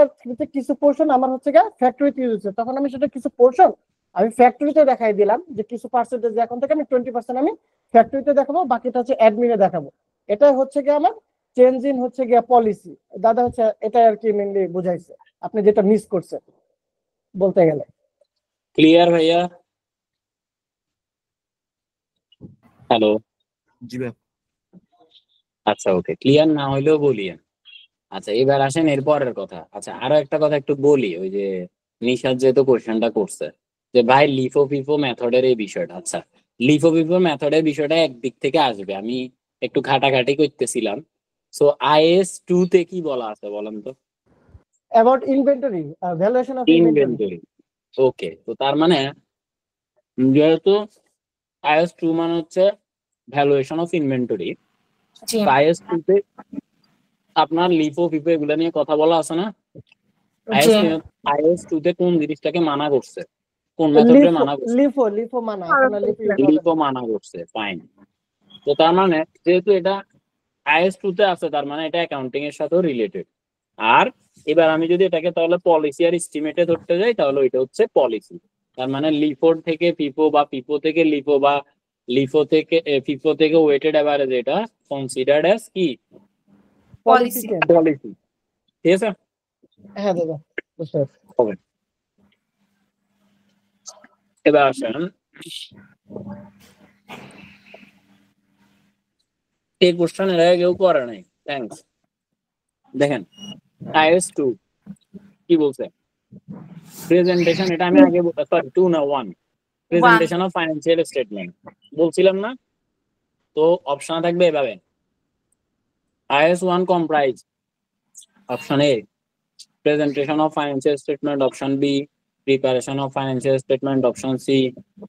Speaker 4: কিছু পোর্শন আমার হচ্ছে গিয়ে ফ্যাক্টরিতে ইউজ হচ্ছে, তখন আমি সেটা কিছু পোর্শন আমি ফ্যাক্টরিতে দেখাই দিলাম যে কিছু পার্সেন্টেজ এখন থেকে আমি 20% আমি ফ্যাক্টরিতে দেখাবো, বাকিটা হচ্ছে অ্যাডমিনে দেখাবো। এটা হচ্ছে গিয়ে আমার চেঞ্জ ইন হচ্ছে গিয়ে পলিসি। দাদা হচ্ছে এটা আর কি মেইনলি বুঝাইছে, আপনি যেটা মিস করছেন বলতে গেলে।
Speaker 1: ক্লিয়ার ভাইয়া? হ্যালো।
Speaker 3: জি ভাইয়া।
Speaker 1: আচ্ছা ওকে, ক্লিয়ার না হইলেও বলিয়েন। আচ্ছা এবার আসেন এরপরের কথা। আচ্ছা আরো একটা কথা একটু বলি, ওই যে নিশাদ যেহেতু কোশ্চেনটা করছে যে ভাই লিফো ফিফো মেথডের এই বিষয়টা, আচ্ছা লিফো ফিফো মেথডের বিষয়টা একদিক থেকে আসবে, আমি একটু ঘাটাঘাটি করতেছিলাম। সো আইএস 2 তে কি বলা আছে বলেন তো?
Speaker 4: About inventory, valuation of inventory.
Speaker 1: Inventory. Okay, তো তার মানে যেহেতু আইএস 2 মানে হচ্ছে ভ্যালুয়েশন অফ ইনভেন্টরি,
Speaker 7: জি
Speaker 1: আইএস 2 তে আপনার লিফো ফিফো এগুলা নিয়ে কথা বলা আছে না?
Speaker 7: জি
Speaker 1: আইএস 2 তে কোন জিনিসটাকে মানা করছে, কোন মেথডে মানা করছে?
Speaker 4: লিফো মানা, আপনার
Speaker 1: লিফো মানা করছে, ফাইন। তো তার মানে যেহেতু এটা আইএস 2 তে আছে তার মানে এটা অ্যাকাউন্টিং এর সাথেও রিলেটেড। আর এবার আমি যদি এটাকে তাহলে পলিসি আর এস্টিমেটে ধরতে যাই তাহলে এটা হচ্ছে পলিসি। তার মানে লিফোর থেকে ফিফো বা ফিফো থেকে লিফো বা লিফো থেকে ফিফো থেকে ওয়েটেড এভারেজ, এটা কনসিডার্ড অ্যাজ কি?
Speaker 4: পলিসি।
Speaker 1: পলিসি, ঠিক আছে?
Speaker 4: হ্যাঁ দাদা বুঝতে পারছি।
Speaker 1: হবে। এবার আসেন এই কোশ্চেন এর আগে কেউ করে নাই, থ্যাঙ্কস। দেখেন আইএস 2 কি বলছে, প্রেজেন্টেশন, এটা আমি আগে সরি 2 না 1, প্রেজেন্টেশন অফ ফাইন্যান্সিয়াল স্টেটমেন্ট বলছিলাম না? তো অপশন থাকবে এভাবে, IS 1 comprise option A presentation of financial statement, option B preparation of financial statement, option C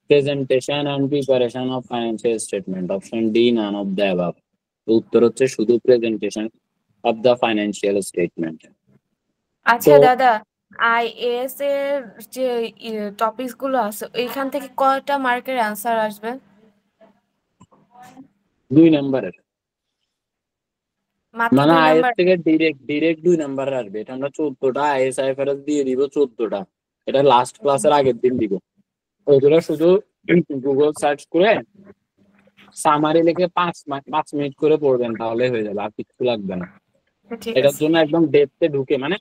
Speaker 1: presentation and preparation of financial statement, option D none of the above. উত্তর হচ্ছে শুধু presentation of the financial statement.
Speaker 7: আচ্ছা
Speaker 1: তো-
Speaker 7: দাদা, IAS এর যে topics গুলো আছে এখান থেকে কয়টা মার্কের অ্যান্সার আসবে?
Speaker 1: 2 নাম্বারের,
Speaker 7: মাত্র
Speaker 1: মানে
Speaker 7: 2
Speaker 1: আইএস
Speaker 7: নাম্বার?
Speaker 1: থেকে ডিরেক্ট 2 নাম্বারের আসবে। এটা আমরা 14টা আইএস আইএফআরএস দিয়ে দিব, 14টা। এটা লাস্ট ক্লাসের আগের দিন দিব। ওইগুলো শুধু গুগল সার্চ করে সামারি লিখে 5 মিনিট করে পড়বেন, তাহলে হয়ে যাবে, আর কিছু লাগবে না।
Speaker 7: ঠিক
Speaker 1: এটার
Speaker 7: আছে।
Speaker 1: জন্য একদম ডেপথে ঢুকে, মানে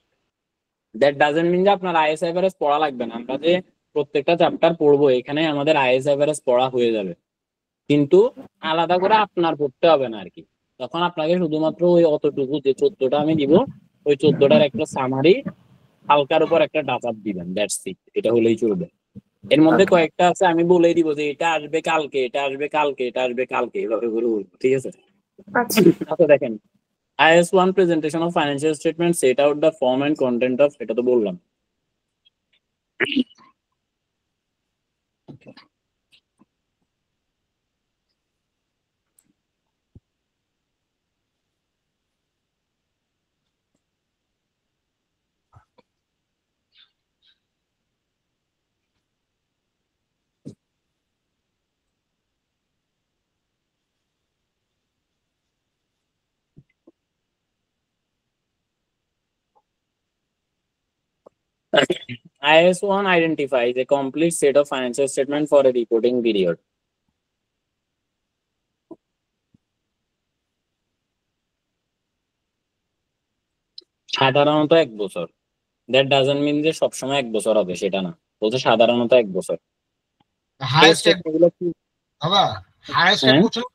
Speaker 1: দ্যাট ডাজন্ট মিন যে আপনার আইএস এভারেজ পড়া লাগবে না। আমরা যে প্রত্যেকটা চ্যাপ্টার পড়বো এখানে আমাদের আইএস এভারেজ পড়া হয়ে যাবে, কিন্তু আলাদা করে আপনার পড়তে হবে না আর কি। তখন আপনাকে শুধুমাত্র ওই অতটুকু যে 14টা আমি দিব, ওই 14টার একটা সামারি হালকার উপর একটা ডাটা দিবেন, দ্যাটস ইট। এটা হলেই চলবে। এর মধ্যে
Speaker 7: Okay.
Speaker 1: কয়েকটা আছে আমি বলেই দিব যে এটা আসবে কালকে, এটা আসবে কালকে, এটা আসবে কালকে, এভাবে করে বলবো, ঠিক আছে?
Speaker 7: আচ্ছা
Speaker 1: আচ্ছা দেখেন, IS1 presentation of financial statement set out the form and content of, এটা তো বললাম। IS1 identifies a complete set of financial statement for a reporting period. সাধারণত 1 বছর। দ্যাট ডাজন্ট মিন যে সবসময় 1 বছর হবে, সেটা না, বলতে সাধারণত 1 বছর।
Speaker 2: হায়েস্ট এক
Speaker 1: এগুলো কি?
Speaker 2: দাদা, হায়েস্ট এক
Speaker 1: হ্যাঁ?
Speaker 2: বছর,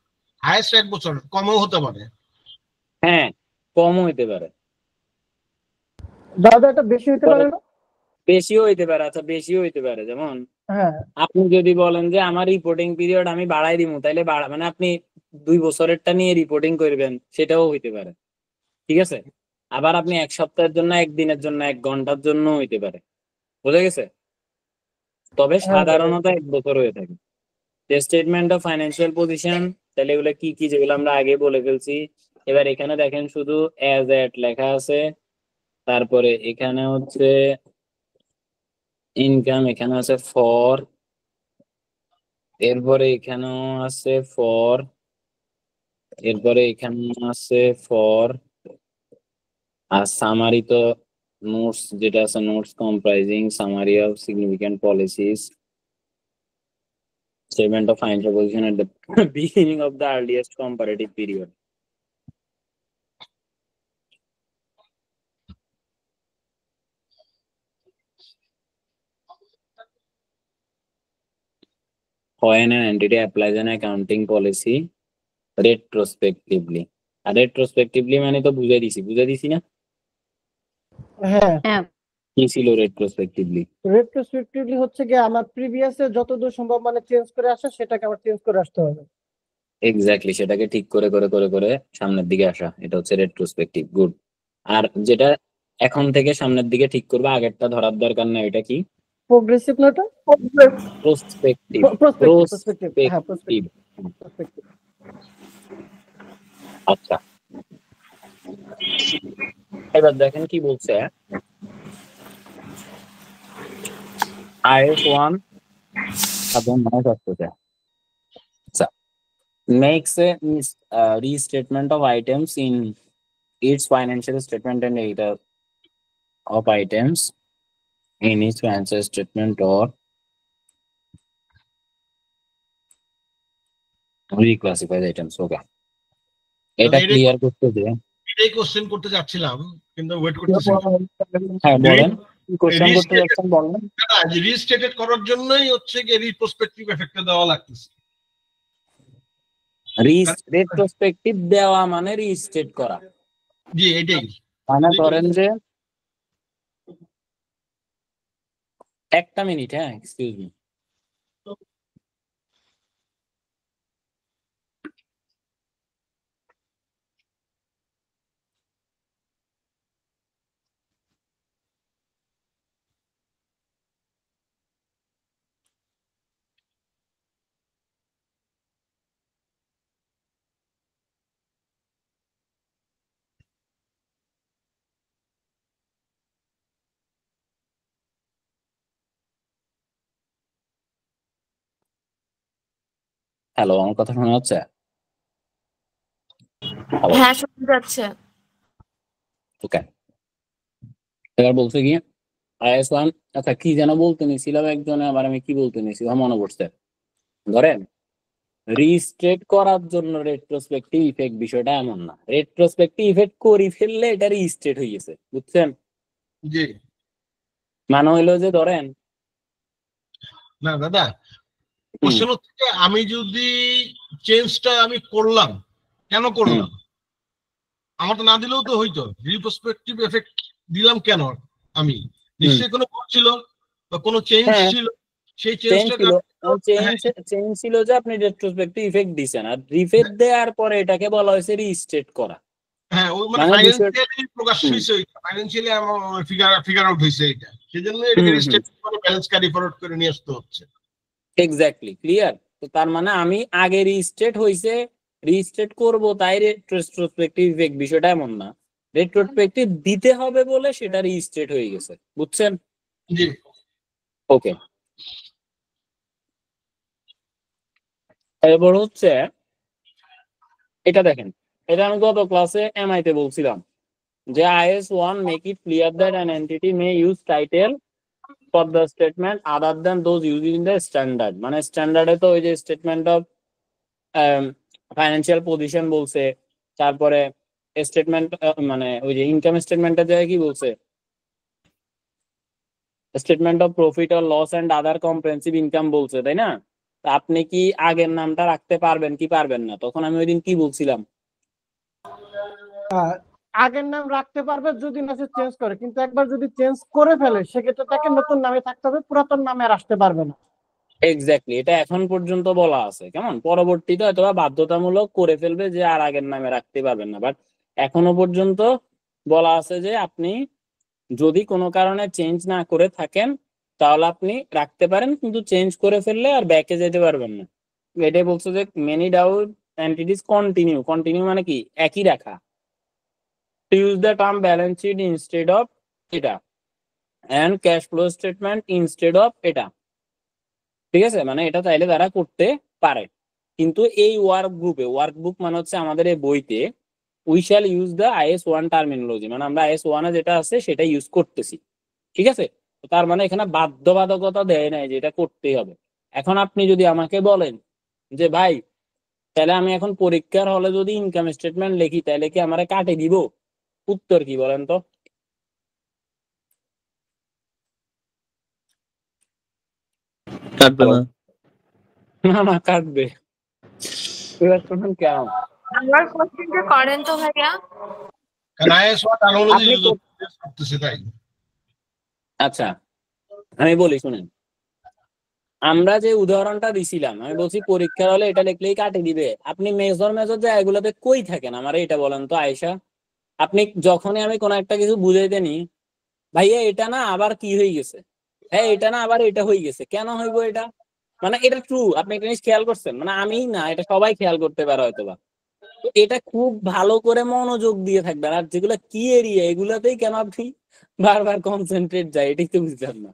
Speaker 2: হায়েস্ট 1 বছর, কমও হতে পারে।
Speaker 1: হ্যাঁ, কম হইতে পারে,
Speaker 4: দাদা এটা বেশি হতে পারে না?
Speaker 1: বেশিও হইতে পারে। আচ্ছা, বেশিও হইতে পারে, যেমন
Speaker 4: হ্যাঁ
Speaker 1: আপনি যদি বলেন যে আমার রিপোর্টিং পিরিয়ড আমি বাড়াই দিব, তাইলে মানে আপনি 2 বছরেরটা নিয়ে রিপোর্টিং করবেন, সেটাও হইতে পারে, ঠিক আছে? আবার আপনি 1 সপ্তাহের জন্য, 1 দিনের জন্য, 1 ঘন্টার জন্য হইতে পারে, বুঝা গেছে? তবে
Speaker 4: হ্যাঁ
Speaker 1: সাধারণত 1 বছর হয়ে থাকে। স্টেটমেন্ট অফ ফাইন্যান্সিয়াল পজিশন, তাহলে এগুলো কি কি, যেগুলো আমরা আগে বলে ফেলছি। এবার এখানে দেখেন শুধু অ্যাজ এট লেখা আছে, তারপরে এখানে হচ্ছে ইনকাম, এখানে আছে ফর, এরপরে এখানেও আছে ফর, এরপরে এখানে আছে ফর, আর সামারি তো নোটস যেটা আছে, notes comprising summary of significant policies, statement of financial position at the beginning of the earliest comparative period. When an entity applies an accounting policy retrospectively. আর retrospectively মানে তো বুঝাই দিছি না?
Speaker 4: হ্যাঁ
Speaker 5: হ্যাঁ
Speaker 1: কি ছিল retrospectively?
Speaker 4: রেট্রোস্পেক্টিভলি হচ্ছে গিয়ে আমার প্রিভিয়াসে যতদূর সম্ভব মানে চেঞ্জ করে আসা, সেটাকে আবার চেঞ্জ করে আসতে হবে।
Speaker 1: এক্স্যাক্টলি, সেটাকে ঠিক করে করে করে করে সামনের দিকে আসা, এটা হচ্ছে retrospective। গুড। আর যেটা এখন থেকে সামনের দিকে ঠিক করবে, আগেরটা ধরার দরকার নাই, এটা কি?
Speaker 4: প্রোগ্রেসিভ না এটা?
Speaker 1: প্রসপেক্টিভ।
Speaker 4: প্রসপেক্টিভ, হ্যাঁ
Speaker 1: প্রসপেক্টিভ।
Speaker 4: প্রসপেক্টিভ।
Speaker 1: আচ্ছা, এবার দেখেন কি বলছে। IS1 makes a restatement of items in its financial statement and data of items in its financial statement or reclassified items. Okay, এটা ক্লিয়ার করতে দে।
Speaker 2: এটাই কোশ্চেন করতে যাচ্ছিলাম, কিন্তু ওয়েট করতেছি।
Speaker 1: হ্যাঁ বলেন, কি কোশ্চেন করতে যাচ্ছেন বলেন।
Speaker 2: রিস্টেটেড করার জন্যই হচ্ছে কি রিট্রোস্পেক্টিভ এফেক্টটা দেওয়া লাগতেছে।
Speaker 1: রেট্রোস্পেক্টিভ দেওয়া মানে রিস্টেট করা।
Speaker 2: জি, এটাই।
Speaker 1: মানে ধরেন যে, একটা মিনিট, হ্যাঁ এক্সকিউজ মি। হ্যালো, আমার কথা শোনা যাচ্ছে?
Speaker 7: হ্যাঁ শোনা যাচ্ছে।
Speaker 1: ওকে, এবার বলছে কি IS1 আচ্ছা কি যেন বলতে নিছিলাম একজনে, আবার আমি কি বলতে নিছিলাম মনে পড়ছে। ধরেন রিস্টেট করার জন্য রেট্রোস্পেক্টিভ ইফেক্ট বিষয়টা এমন না, রেট্রোস্পেক্টিভ ইফেক্ট করে ফেললে এটা রিস্টেট হয়ে গেছে, বুঝছেন?
Speaker 2: জি
Speaker 1: মানে হইলো যে ধরেন
Speaker 2: না দাদা, কোশ্চেন হচ্ছে আমি যদি চেঞ্জটা আমি করলাম, কেন করলাম? আমার তো না দিলেও তো হইতো। রিপ্রসপেক্টিভ এফেক্ট দিলাম কেন? আমি নিশ্চয়ই কোনো ভুল ছিল বা কোনো চেঞ্জ ছিল, সেই চেঞ্জটা
Speaker 1: চেঞ্জ ছিল যে আপনি রেট্রোস্পেক্টিভ ইফেক্ট দিছেন, আর রিফেক্ট দেওয়ার পরে এটাকে বলা হয়েছে রিস্টেট করা।
Speaker 2: হ্যাঁ ওই মানে ফাইনান্সিয়ালি প্রকাশ হইছে, ওইটা ফাইনান্সিয়ালি আমার ফিগার আউট হইছে এটা, সেজন্য এটাকে রিস্টেট করে ব্যালেন্স ক্যারি ফরওয়ার্ড করে নিয়ে আসতে হচ্ছে।
Speaker 1: Exactly, clear? তো তার মানে আমি আগে রিস্টেট হইছে, রিস্টেট করব তাই রেট্রোস্পেক্টিভ ইফেক্ট বিষয়টা এমন না, রেট্রোস্পেক্টিভ দিতে হবে বলে সেটা রিস্টেট হয়ে গেছে, বুঝছেন?
Speaker 2: জি
Speaker 1: ওকে, এরপর হচ্ছে এটা দেখেন, এটা আমি গত ক্লাসে এমআই তে বলছিলাম যে IS1 make it clear that an entity may use title for the statement other than those used in the standard। মানে স্ট্যান্ডার্ডে তো ওই যে স্টেটমেন্ট অফ ফাইন্যান্সিয়াল পজিশন বলছে, তারপরে স্টেটমেন্ট মানে ওই যে ইনকাম স্টেটমেন্টের জায়গায় কি বলছে, statement of profit or loss and other comprehensive income বলছে, তাই না? আপনি কি আগের নামটা রাখতে পারবেন কি পারবেন না? তখন আমি ওই দিন কি বলছিলাম,
Speaker 4: আগের নাম রাখতে পারবে যদি না সে চেঞ্জ করে, কিন্তু একবার যদি চেঞ্জ করে ফেলে সেক্ষেত্রে তাকে নতুন নামে থাকতে হবে, পুরাতন নামে আর আসতে পারবে না।
Speaker 1: এক্স্যাক্টলি, এটা এখন পর্যন্ত বলা আছে। কেমন পরবর্তীতে হয়তো বাধ্যতামূলক করে ফেলবে যে আর আগের নামে রাখতে পারবেন না, বাট এখনো পর্যন্ত বলা আছে যে আপনি যদি কোনো কারণে চেঞ্জ না করে থাকেন তাহলে আপনি রাখতে পারেন, কিন্তু চেঞ্জ করে ফেললে আর ব্যাকে যেতে পারবেন না। এটাই বলছে যে মেনি ডাউট এন্টিটিস কন্টিনিউ মানে কি একই রাখা, to use the term balance sheet instead of এটা and cash flow statement instead of এটা, ঠিক আছে? মানে এটা চাইলে তারা করতে পারে, কিন্তু এই ওয়ার্কবুক মানে হচ্ছে আমাদের এই বইতে we shall use the IS1 terminology, মানে আমরা IS1 এ যেটা আছে সেটা ইউজ করতেছি, ঠিক আছে? তার মানে এখানে বাধ্যবাধকতা দেয় নাই যে এটা করতেই হবে। এখন আপনি যদি আমাকে বলেন যে ভাই তাহলে আমি এখন পরীক্ষার হলে যদি ইনকাম স্টেটমেন্ট লিখি তাহলে কি আমারে কাটে দিব, উত্তর কি বলেন তো?
Speaker 3: কাটবে না।
Speaker 1: না কাটবে। এবার শুনুন কেন,
Speaker 7: আমার কোশ্চেনটা করেন তো ভাইয়া।
Speaker 2: কারণ IS1 টার্মিনোলজি ইউজ করতেছে তাই।
Speaker 1: আচ্ছা আমি বলি শুনেন, আমরা যে উদাহরণটা দিছিলাম, আমি বলছি পরীক্ষার হলে এটা লিখলেই কাটে দিবে, আপনি মেজর জায়গাগুলোতে কই থাকেন আমার এটা বলেন তো আয়েশা? আপনি যখনই আমি কোনো একটা কিছু বুঝাইতে নি, ভাইয়া এটা না আবার কি হয়ে গেছে, হ্যাঁ এটা না আবার এটা হয়ে গেছে, কেন হইব এটা? মানে এটা ট্রু, আপনি একটা জিনিস খেয়াল করছেন, মানে আমি না, এটা সবাই খেয়াল করতে পারে হয়তো বা। তো এটা খুব ভালো করে মনোযোগ দিয়ে থাকবেন, আর যেগুলো কি এরিয়া এগুলাতেই কেন আপনি বারবার কনসেন্ট্রেট যায়, এটাই তো বুঝলাম না।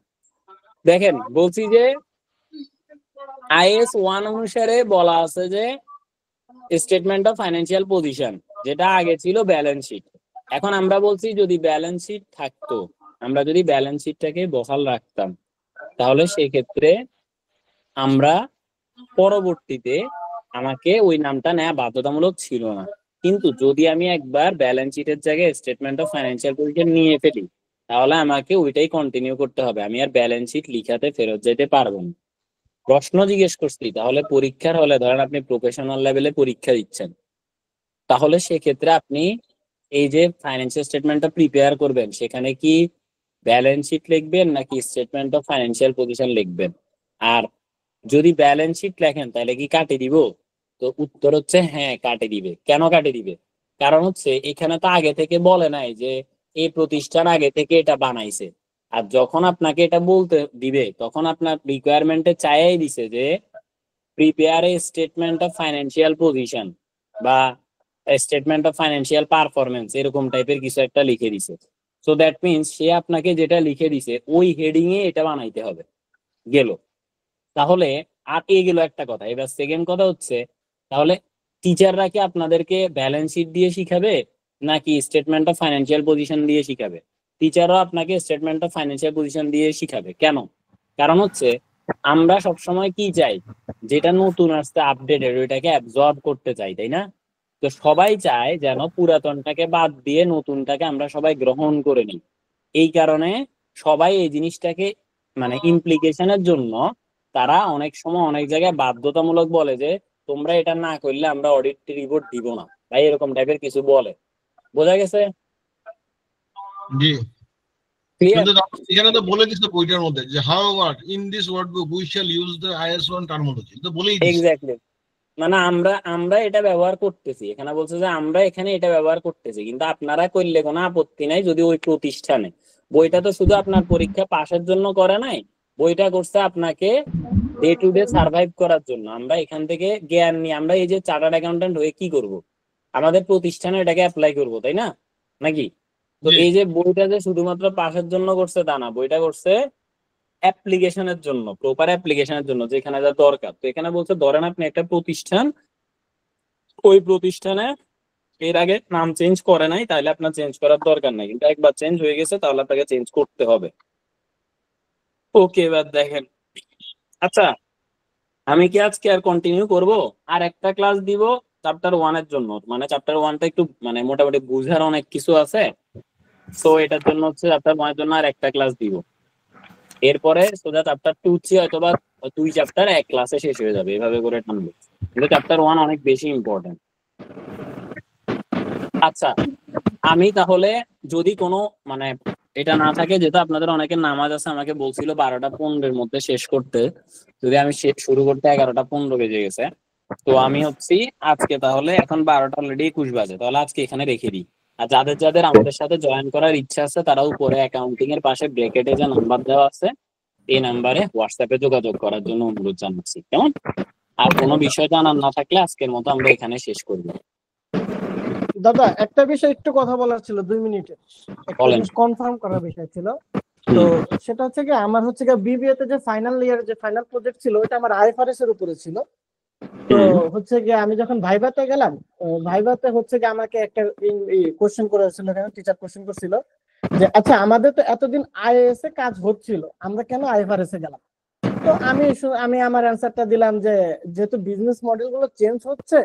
Speaker 1: দেখেন বলছি যে IS1 অনুসারে বলা আছে যে স্টেটমেন্ট অফ ফাইন্যান্সিয়াল পজিশন, যেটা আগে ছিল ব্যালেন্স শিট। এখন আমরা বলছি যদি ব্যালেন্স শিট থাকতো, আমরা যদি ব্যালেন্স শিটটাকে বহাল রাখতাম, তাহলে সেই ক্ষেত্রে আমরা পরবর্তীতে আমাকে ওই নামটা নেওয়া বাধ্যতামূলক ছিল না। কিন্তু যদি আমি একবার ব্যালেন্স শিটের জায়গায় স্টেটমেন্ট অফ ফাইন্যান্সিয়াল পজিশন নিয়ে ফেলি তাহলে আমাকে ওইটাই কন্টিনিউ করতে হবে, আমি আর ব্যালেন্স শিট লিখাতে ফেরত যেতে পারবো না। প্রশ্ন জিজ্ঞেস করছি, তাহলে পরীক্ষার হলে ধরেন আপনি প্রফেশনাল লেভেলে পরীক্ষা দিচ্ছেন, তাহলে সেক্ষেত্রে আপনি এই যে ফাইন্যান্সিয়াল স্টেটমেন্টটা প্রিপেয়ার করবেন সেখানে কি ব্যালেন্স শিট লিখবেন নাকি স্টেটমেন্ট অফ ফাইন্যান্সিয়াল পজিশন লিখবেন? আর যদি ব্যালেন্স শিট লেখেন তাহলে কি কাটে দিব? তো উত্তর হচ্ছে হ্যাঁ কাটে দিবে। কেন কাটে দিবে? কারণ হচ্ছে এখানে তো আগে থেকে বলে নাই যে এই প্রতিষ্ঠান আগে থেকে এটা বানাইছে, আর যখন আপনাকে এটা বলতে দিবে তখন আপনার রিকোয়ারমেন্টে চাইয়াই দিছে যে prepare a statement of financial position বা স্টেটমেন্ট অফ ফাইন্যান্সিয়াল পারফরমেন্স, এরকম টাইপের কিছু একটা লিখে দিছে। সো দ্যাট মিনস সে আপনাকে যেটা লিখে দিছে ওই হেডিং এ এটা বানাইতে হবে, গেল। তাহলে আর এই গেল একটা কথা। এবার সেকেন্ড কথা হচ্ছে, তাহলে টিচাররা কি আপনাদেরকে ব্যালেন্স শিট দিয়ে শিখাবে নাকি স্টেটমেন্ট অফ ফাইন্যান্সিয়াল পজিশন দিয়ে শিখাবে? টিচারও আপনাকে স্টেটমেন্ট অফ ফাইন্যান্সিয়াল পজিশন দিয়ে শিখাবে। কেন? কারণ হচ্ছে আমরা সবসময় কি চাই, যেটা নতুন আসছে আপডেটেড ওইটাকে অ্যাবজর্ব করতে চাই, তাই না? তো সবাই চায় যেন পুরাতনটাকে বাদ দিয়ে নতুনটাকে আমরা সবাই গ্রহণ করে নিই। এই কারণে সবাই এই জিনিসটাকে মানে ইমপ্লিকেশনের জন্য তারা অনেক সময় অনেক জায়গায় বাধ্যতামূলক বলে যে তোমরা এটা না করলে আমরা অডিট রিপোর্ট দিব না, তাই এরকম টাইপের কিছু বলে। বোঝা গেছে?
Speaker 2: জি,
Speaker 1: ক্লিয়ার?
Speaker 2: কিন্তু এখানে তো বলে দিচ্ছে বইটার মধ্যে যে however in this workbook we shall use the IS1 terminology, তো বলেই দিচ্ছে।
Speaker 1: এক্স্যাক্টলি, মানে আমরা এটা ব্যবহার করতেছি, এখানে বলছে যে আমরা এখানে এটা ব্যবহার করতেছি, কিন্তু আপনারা করলে কোনো আপত্তি নাই যদি ওই প্রতিষ্ঠানে। বইটা তো শুধু আপনার পরীক্ষা পাশের জন্য করে নাই, বইটা করছে আপনাকে ডে টু ডে সার্ভাইভ করার জন্য। আমরা এখান থেকে জ্ঞান নিয়ে আমরা এই যে চার্টার্ড অ্যাকাউন্টেন্ট হয়ে কি করব, আমাদের প্রতিষ্ঠানে এটাকে অ্যাপ্লাই করব, তাই না? নাকি? তো
Speaker 2: জি।
Speaker 1: এই যে বইটা যে শুধুমাত্র পাশের জন্য করছে তা না, বইটা করছে অ্যাপ্লিকেশনের জন্য, প্রপার অ্যাপ্লিকেশনের জন্য, যেখানে যা দরকার। তো এখানে বলছে ধরেন আপনি একটা প্রতিষ্ঠান, ওই প্রতিষ্ঠানে এর আগে নাম চেঞ্জ করে নাই, তাহলে আপনার চেঞ্জ করার দরকার নাই, কিন্তু একবার চেঞ্জ হয়ে গেছে তাহলে আপনাকে চেঞ্জ করতে হবে। ওকে, এবার দেখেন, আচ্ছা আমি কি আজকে আর কন্টিনিউ করব? আর একটা ক্লাস দিব চ্যাপ্টার 1 এর জন্য, মানে চ্যাপ্টার 1টা একটু মানে মোটামুটি বুঝার অনেক কিছু আছে, সো এটার জন্য হচ্ছে চ্যাপ্টার 1 এর জন্য আর একটা ক্লাস দিব। এরপরে সোজা চ্যাপ্টার 2 হয়তোবা 2 চ্যাপ্টার এক ক্লাসে শেষ হয়ে যাবে, এভাবে করে টানবো, কিন্তু চ্যাপ্টার 1 অনেক বেশি ইম্পর্টেন্ট। আচ্ছা আমি তাহলে যদি কোনো মানে এটা না থাকে, যেহেতু আপনাদের অনেকের নামাজ আছে, আমাকে বলছিল 12টা 15-এর মধ্যে শেষ করতে, যদি আমি শুরু করতে 11টা 15 বেজে গেছে, তো আমি হচ্ছি আজকে তাহলে এখন 12টা অলরেডি 21 বাজে, তাহলে আজকে এখানে রেখে দিই। আর যাদের যাদের আমাদের সাথে জয়েন করার ইচ্ছা আছে তারা উপরে অ্যাকাউন্টিং এর পাশে ব্র্যাকেটে যে নাম্বার দেওয়া আছে এই নাম্বারে হোয়াটসঅ্যাপে যোগাযোগ করার জন্য অনুরোধ জানাচ্ছি, কেমন? আর কোনো বিষয় জানার না থাকলে আজকের মতো আমরা এখানে শেষ করবো।
Speaker 4: দাদা একটা বিষয় একটু কথা বলার ছিল 2 মিনিটে, একটা
Speaker 1: বলেন।
Speaker 4: জিনিস কনফার্ম করার বিষয় ছিল। তো সেটা হচ্ছে কি আমার হচ্ছে কি বিবিএ তে যে ফাইনাল ইয়ার যে ফাইনাল প্রজেক্ট ছিল ওটা আমার আইএফআরএস এর উপরে ছিল। তো হচ্ছে কি আমি যখন ভাইভাতে গেলাম, ভাইভাতে হচ্ছে কি আমাকে একটা কোশ্চেন করেছিল, এখানে টিচার কোশ্চেন করছিল যে আচ্ছা আমাদের তো এতদিন আইএএস এ কাজ হচ্ছিল, আমরা কেন আইএফআরএস এ গেলাম? তো আমি আমার অ্যানসারটা দিলাম যে যেহেতু বিজনেস মডেল গুলো চেঞ্জ হচ্ছে,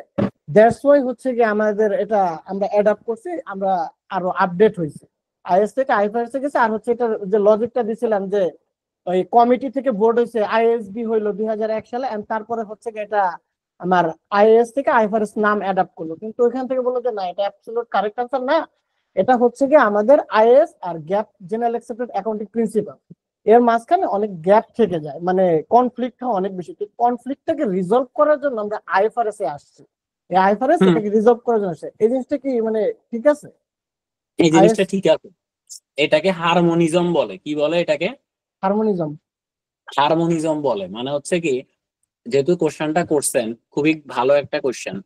Speaker 4: দ্যাটস ওয়াই হচ্ছে কি আমাদের এটা আমরা অ্যাডাপ্ট করছি, আমরা আরো আপডেট হয়েছে, আইএস থেকে আইএফআরএস এ গেছে। আর হচ্ছে এটা যে লজিকটা দিছিলাম যে ওই কমিটি থেকে বোর্ড হয়েছে, আইএসবি হইলো 2001 সালে, এন্ড তারপরে হচ্ছে কি এটা আমার আইএস থেকে আইএফআরএস নাম অ্যাডাপ্ট করলো, কিন্তু ওইখান থেকে বললো যে না এটা অ্যাবসলিউট কারেক্ট আনসার না, এটা হচ্ছে কি আমাদের আইএস আর GAAP general accepted accounting principle এর মাঝখানে অনেক গ্যাপ থেকে যায়, মানে কনফ্লিক্ট অনেক বেশি। তো কনফ্লিক্টটাকে রিজলভ করার জন্য আমরা আইএফআরএস এ আসছি, এই আইএফআরএস এটাকে রিজলভ করার জন্য আসছে। এই জিনিসটা কি মানে ঠিক আছে?
Speaker 1: এই জিনিসটা ঠিক আছে, এটাকে হারমোনিজম বলে। কি বলে এটাকে? হারমোনিজম বলে। মানে হচ্ছে কি যেহেতু কোশ্চেনটা করছেন খুবই ভালো একটা কোশ্চেন,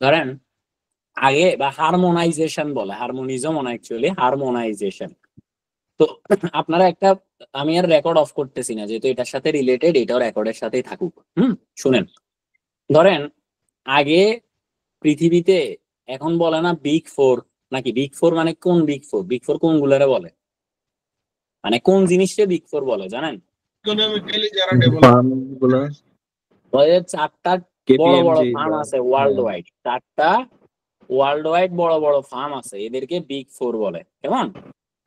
Speaker 1: ধরেন আগে বা হারমোনাইজেশন বলে, হারমোনিজম না অ্যাকচুয়ালি হারমোনাইজেশন। তো আপনারা একটা, আমি আর রেকর্ড অফ করতেছি না যেহেতু এটার সাথে রিলেটেড, এটাও রেকর্ডের সাথেই থাকুক। শুনেন, ধরেন আগে পৃথিবীতে এখন বলে না বিগ 4 নাকি? বিগ 4 মানে কোন বিগ 4? বিগ 4 কোনগুলারে বলে, মানে কোন জিনিসটা বিগ 4 বলে জানেন?
Speaker 2: ইকোনমিক্যালি যারা ডেভেলপ,
Speaker 1: 4টা বড় বড় ফার্ম আছে ওয়ার্ল্ড ওয়াইড, 4টা ওয়ার্ল্ড ওয়াইড বড় বড় ফার্ম আছে, এদেরকে বিগ 4 বলে, কেমন?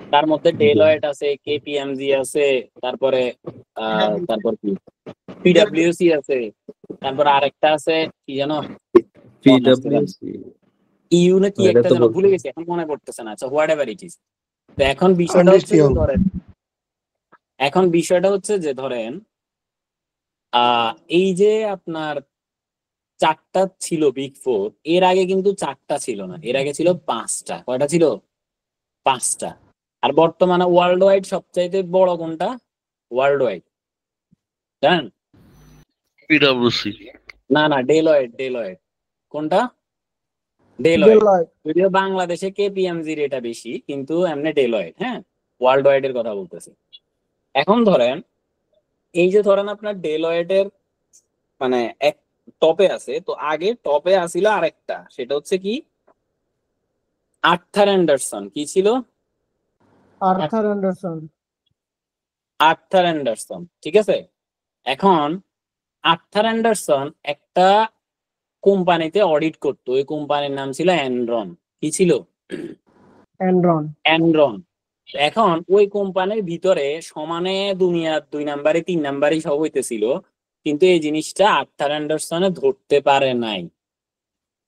Speaker 1: তার মধ্যে ডেলয়েট আছে, কেপিএমজি আছে, তারপরে তারপর কি পিডব্লিউসি আছে, তারপর আরেকটা আছে কি জানো, ইউ না কি একটা যেন ভুলে গেছি, এখন মনে পড়তেছে না। আচ্ছা হোয়াট এভার ইট ইজ। তো এখন বিষয়টা হচ্ছে ধরেন, এখন বিষয়টা হচ্ছে যে ধরেন এই যে আপনার 4টা ছিল বিগ 4, এর আগে কিন্তু 4টা ছিল না, এর আগে ছিল 5টা। কয়টা ছিল? 5টা। আর বর্তমানে ওয়ার্ল্ড ওয়াইড সবচাইতে বড় কোনটা ওয়ার্ল্ড ওয়াইড জানেন?
Speaker 10: পিডব্লিউসি।
Speaker 1: না ডেলয়েট। কোনটা? ডেলয়েট। যদিও বাংলাদেশে কেপিএমজির এটা বেশি, কিন্তু এমনি ডেলয়েট। হ্যাঁ, ওয়ার্ল্ড ওয়াইড এর কথা বলতেছি। এখন ধরেন এই যে ধরেন আপনার ডেলয়েটের মানে এক টপে আছে, তো আগে টপে আসিল আরেকটা, সেটা হচ্ছে কি আর্থার অ্যান্ডারসন। কি ছিল?
Speaker 4: Arthur Anderson.
Speaker 1: আর্থার অ্যান্ডারসন, ঠিক আছে। এখন আর্থার অ্যান্ডারসন একটা কোম্পানিতে অডিট করতো, ওই কোম্পানির নাম ছিল এনরন। কি ছিল?
Speaker 4: এনরন।
Speaker 1: এনরন। এখন ওই কোম্পানির ভিতরে সমানে দুনিয়ার 2 নাম্বারে 3 নাম্বারই সব হইতেছিল, কিন্তু এই জিনিসটা আর্থার অ্যান্ডারসনে ধরতে পারে নাই।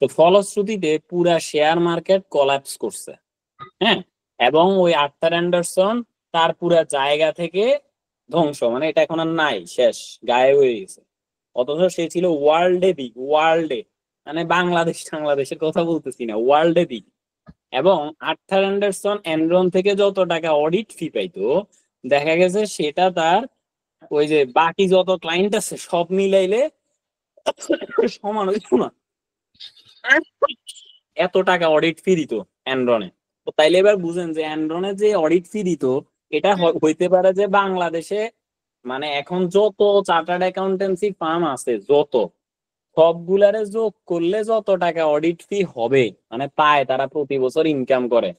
Speaker 1: তো ফলশ্রুতিতে পুরা শেয়ার মার্কেট কোল্যাপস করছে, হ্যাঁ। এবং ওই আর্থার অ্যান্ডারসন তার পুরা জায়গা থেকে ধ্বংস, মানে এটা এখন আর নাই, শেষ, গায়েব হয়ে গেছে। অথচ সে ছিল ওয়ার্ল্ডে বিগ, ওয়ার্ল্ডে, মানে বাংলাদেশের কথা বলতেছি না, ওয়ার্ল্ডে বিগ। এবং আর্থার অ্যান্ডারসন এনরন থেকে যত টাকা অডিট ফি পাইতো, দেখা গেছে সেটা তার ওই যে বাকি যত ক্লায়েন্ট আছে সব মিলাইলে সমান হইতো না, এত টাকা অডিট ফি দিত এনরনে। তো তাইলে এবার বুঝেন যে এনরনে যে অডিট ফি দিত, এটা হইতে পারে যে বাংলাদেশে মানে এখন যত চার্টার্ড অ্যাকাউন্টেন্সি ফার্ম আছে যত, সবগুলারে যোগ করলে যত টাকা অডিট ফি হবে, মানে পায় তারা প্রতি বছর ইনকাম করে,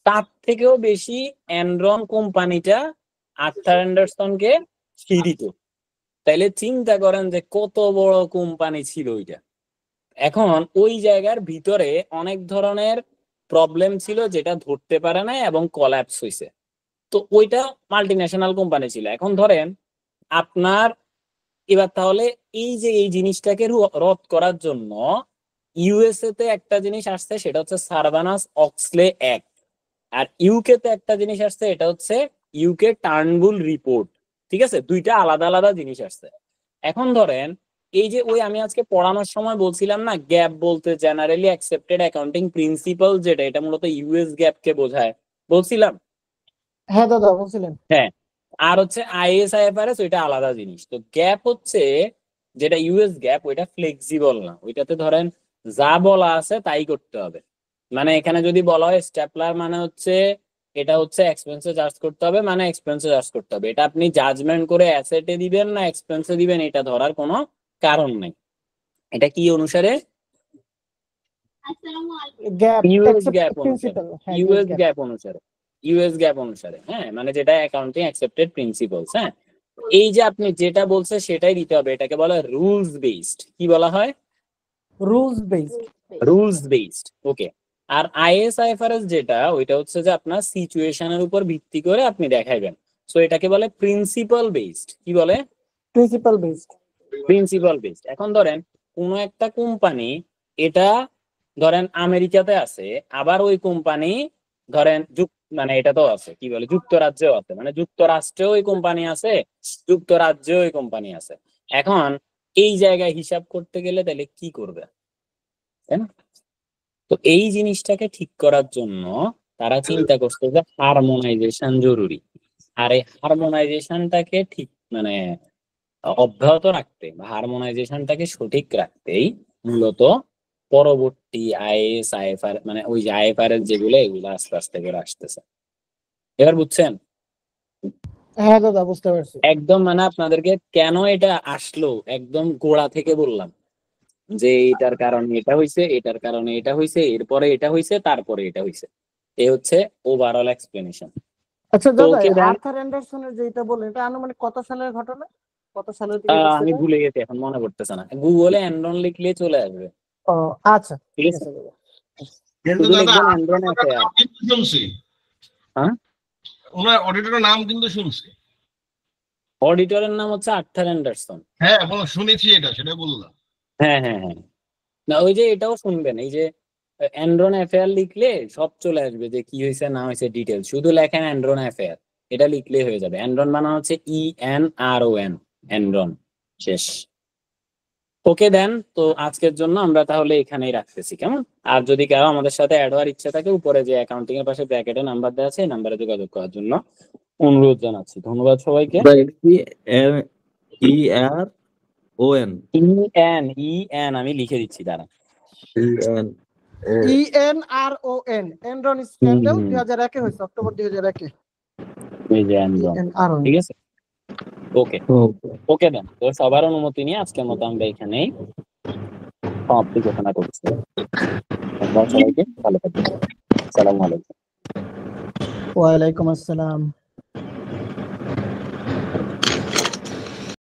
Speaker 1: তার থেকেও বেশি এনরন কোম্পানিটা আর্থার অ্যান্ডারসনকে ফি দিত। তাইলে চিন্তা করেন যে কত বড় কোম্পানি ছিল ওইটা। এখন ওই জায়গার ভিতরে অনেক ধরনের প্রবলেম ছিল যেটা ধরতে পারে না এবং কোল্যাপস হয়েছে। তো ওইটা মাল্টিন্যাশনাল কোম্পানি ছিল। এখন ধরেন আপনার এবার তাহলে এই যে এই জিনিসটাকে রদ করার জন্য ইউএসএ তে একটা জিনিস আসছে, সেটা হচ্ছে সারবানাস-অক্সলে অ্যাক্ট। আর ইউকে তে একটা জিনিস আসছে, এটা হচ্ছে ইউকে টার্নবুল রিপোর্ট। ঠিক আছে, দুইটা আলাদা আলাদা জিনিস আসছে। এখন ধরেন এই যে ওই আমি আজকে পড়ানোর সময় বলছিলাম না, গ্যাপ বলতে জেনারেলি অ্যাকসেপ্টেড অ্যাকাউন্টিং প্রিন্সিপাল, যেটা এটা মূলত ইউএস গ্যাপ কে বোঝায়, বলছিলাম।
Speaker 4: হ্যাঁ দাদা বলছিলেন।
Speaker 1: হ্যাঁ, আর হচ্ছে আইএস-আইএফআরএস, ওইটা আলাদা জিনিস। তো গ্যাপ হচ্ছে যেটা ইউএস গ্যাপ, ওইটা ফ্লেক্সিবল না, ওইটাতে ধরেন যা বলা আছে তাই করতে হবে। মানে এখানে যদি বলা হয় স্ট্যাপলার মানে হচ্ছে এটা হচ্ছে এক্সপেন্সে চার্জ করতে হবে, মানে এক্সপেন্সে চার্জ করতে হবে। এটা আপনি জাজমেন্ট করে অ্যাসেটে দিবেন না এক্সপেন্সে দিবেন, এটা ধরার কোনো কারণ নেই। এটা কি অনুসারে? ইউএস গ্যাপ অনুসারে, ইউএস গ্যাপ অনুসারে, ইউএস গ্যাপ অনুসারে, হ্যাঁ, মানে যেটা অ্যাকাউন্টিং অ্যাকসেপ্টেড প্রিন্সিপালস। হ্যাঁ, এই যে আপনি যেটা বলছে সেটাই দিতে হবে, এটাকে বলা হয় রুলস বেসড। কি বলা হয়?
Speaker 4: Rules based.
Speaker 1: রুলস বেসড, ওকে। আর আইএস-আইএফআরএস যেটা, ওইটা হচ্ছে যে আপনার সিচুয়েশনের উপর ভিত্তি করে আপনি দেখাইবেন। সো এটাকে বলে প্রিন্সিপাল বেসড। কি বলে?
Speaker 4: Principal based.
Speaker 1: Principal based. এখন ধরেন কোন একটা কোম্পানি, এটা ধরেন আমেরিকাতে আছে, আবার ওই কোম্পানি ধরেন মানে এটা তো আছে কি বলে যুক্তরাজ্যেও আছে, মানে যুক্তরাষ্ট্রেও ওই কোম্পানি আছে, যুক্তরাজ্যেও ওই কোম্পানি আছে। এখন এই জায়গায় হিসাব করতে গেলে তাহলে কি করবে, তাই না? তো এই জিনিসটাকে ঠিক করার জন্য তারা চিন্তা করছে যে হারমোনাইজেশন জরুরি। আর এই হারমোনাইজেশনটাকে ঠিক মানে অব্যাহত রাখতে বা হারমোনাইজেশনটাকে সঠিক রাখতেই মূলত পরবর্তী আইএস-আইএফআর মানে ওই যে আইএফআরএস যেগুলো, এগুলো আস্তে আস্তে করে আসতেছে। এবার বুঝছেন?
Speaker 4: হ্যাঁ দাদা বুঝতে পারছি।
Speaker 1: একদম মানে আপনাদেরকে কেন এটা আসলো একদম গোড়া থেকে বললাম যে এটার কারণে এটা হইছে, এটার কারণে এটা হইছে, এরপরে এটা হইছে, তারপরে এটা হইছে। এই হচ্ছে ওভারঅল এক্সপ্লেনেশন।
Speaker 4: আচ্ছা দাদা, আর্থার অ্যান্ডারসনের যেটা বললেন, এটা আনুমানিক কত সালের ঘটনা? কত সালের দিকে?
Speaker 1: আমি ভুলে গেছি, এখন মনে পড়তেছে না। গুগলে এনরন লিখলে চলে আসবে।
Speaker 4: ও আচ্ছা,
Speaker 1: ঠিক আছে।
Speaker 2: কিন্তু দাদা শুনছি,
Speaker 1: হ্যাঁ,
Speaker 2: ওনার অডিটরের নাম কিন্তু শুনছি।
Speaker 1: অডিটরের নাম হচ্ছে আর্থার অ্যান্ডারসন।
Speaker 2: হ্যাঁ শুনেছি, এটা সেটা বললাম।
Speaker 1: হ্যাঁ হ্যাঁ হ্যাঁ, না ওই যে এটাও শুনবেন, এই যে এনরন অ্যাফেয়ার লিখলে সব চলে আসবে যে কি হয়েছে না হয়েছে ডিটেল, শুধু লেখেন এনরন অ্যাফেয়ার, এটা লিখলে হয়ে যাবে। এনরন মানে হচ্ছে ENRON, এনরন, শেষ। ওকে দেন, তো আজকের জন্য আমরা তাহলে এখানেই রাখতেছি, কেমন? আর যদি কারো আমাদের সাথে অ্যাড হওয়ার ইচ্ছা থাকে, উপরে যে অ্যাকাউন্টিং এর পাশে ব্র্যাকেটে নাম্বার দেওয়া আছে, এই নাম্বারে যোগাযোগ করার জন্য অনুরোধ জানাচ্ছি। ধন্যবাদ সবাইকে। ENRON, আমি লিখে দিচ্ছি, দাঁড়া।
Speaker 4: ENRON, এনরন স্ক্যান্ডাল 2001 হয়েছে, অক্টোবর 2001।
Speaker 1: এই যে এনরন, ঠিক আছে। ওকে ওকে দেন, তো সবার অনুমতি নিয়ে আজকের মতো আমরা এখানেই সমাপ্তি ঘোষণা করছি। সবাইকে ভালো থাকবেন। আসসালামু আলাইকুম।
Speaker 4: ওয়ালাইকুম আসসালাম।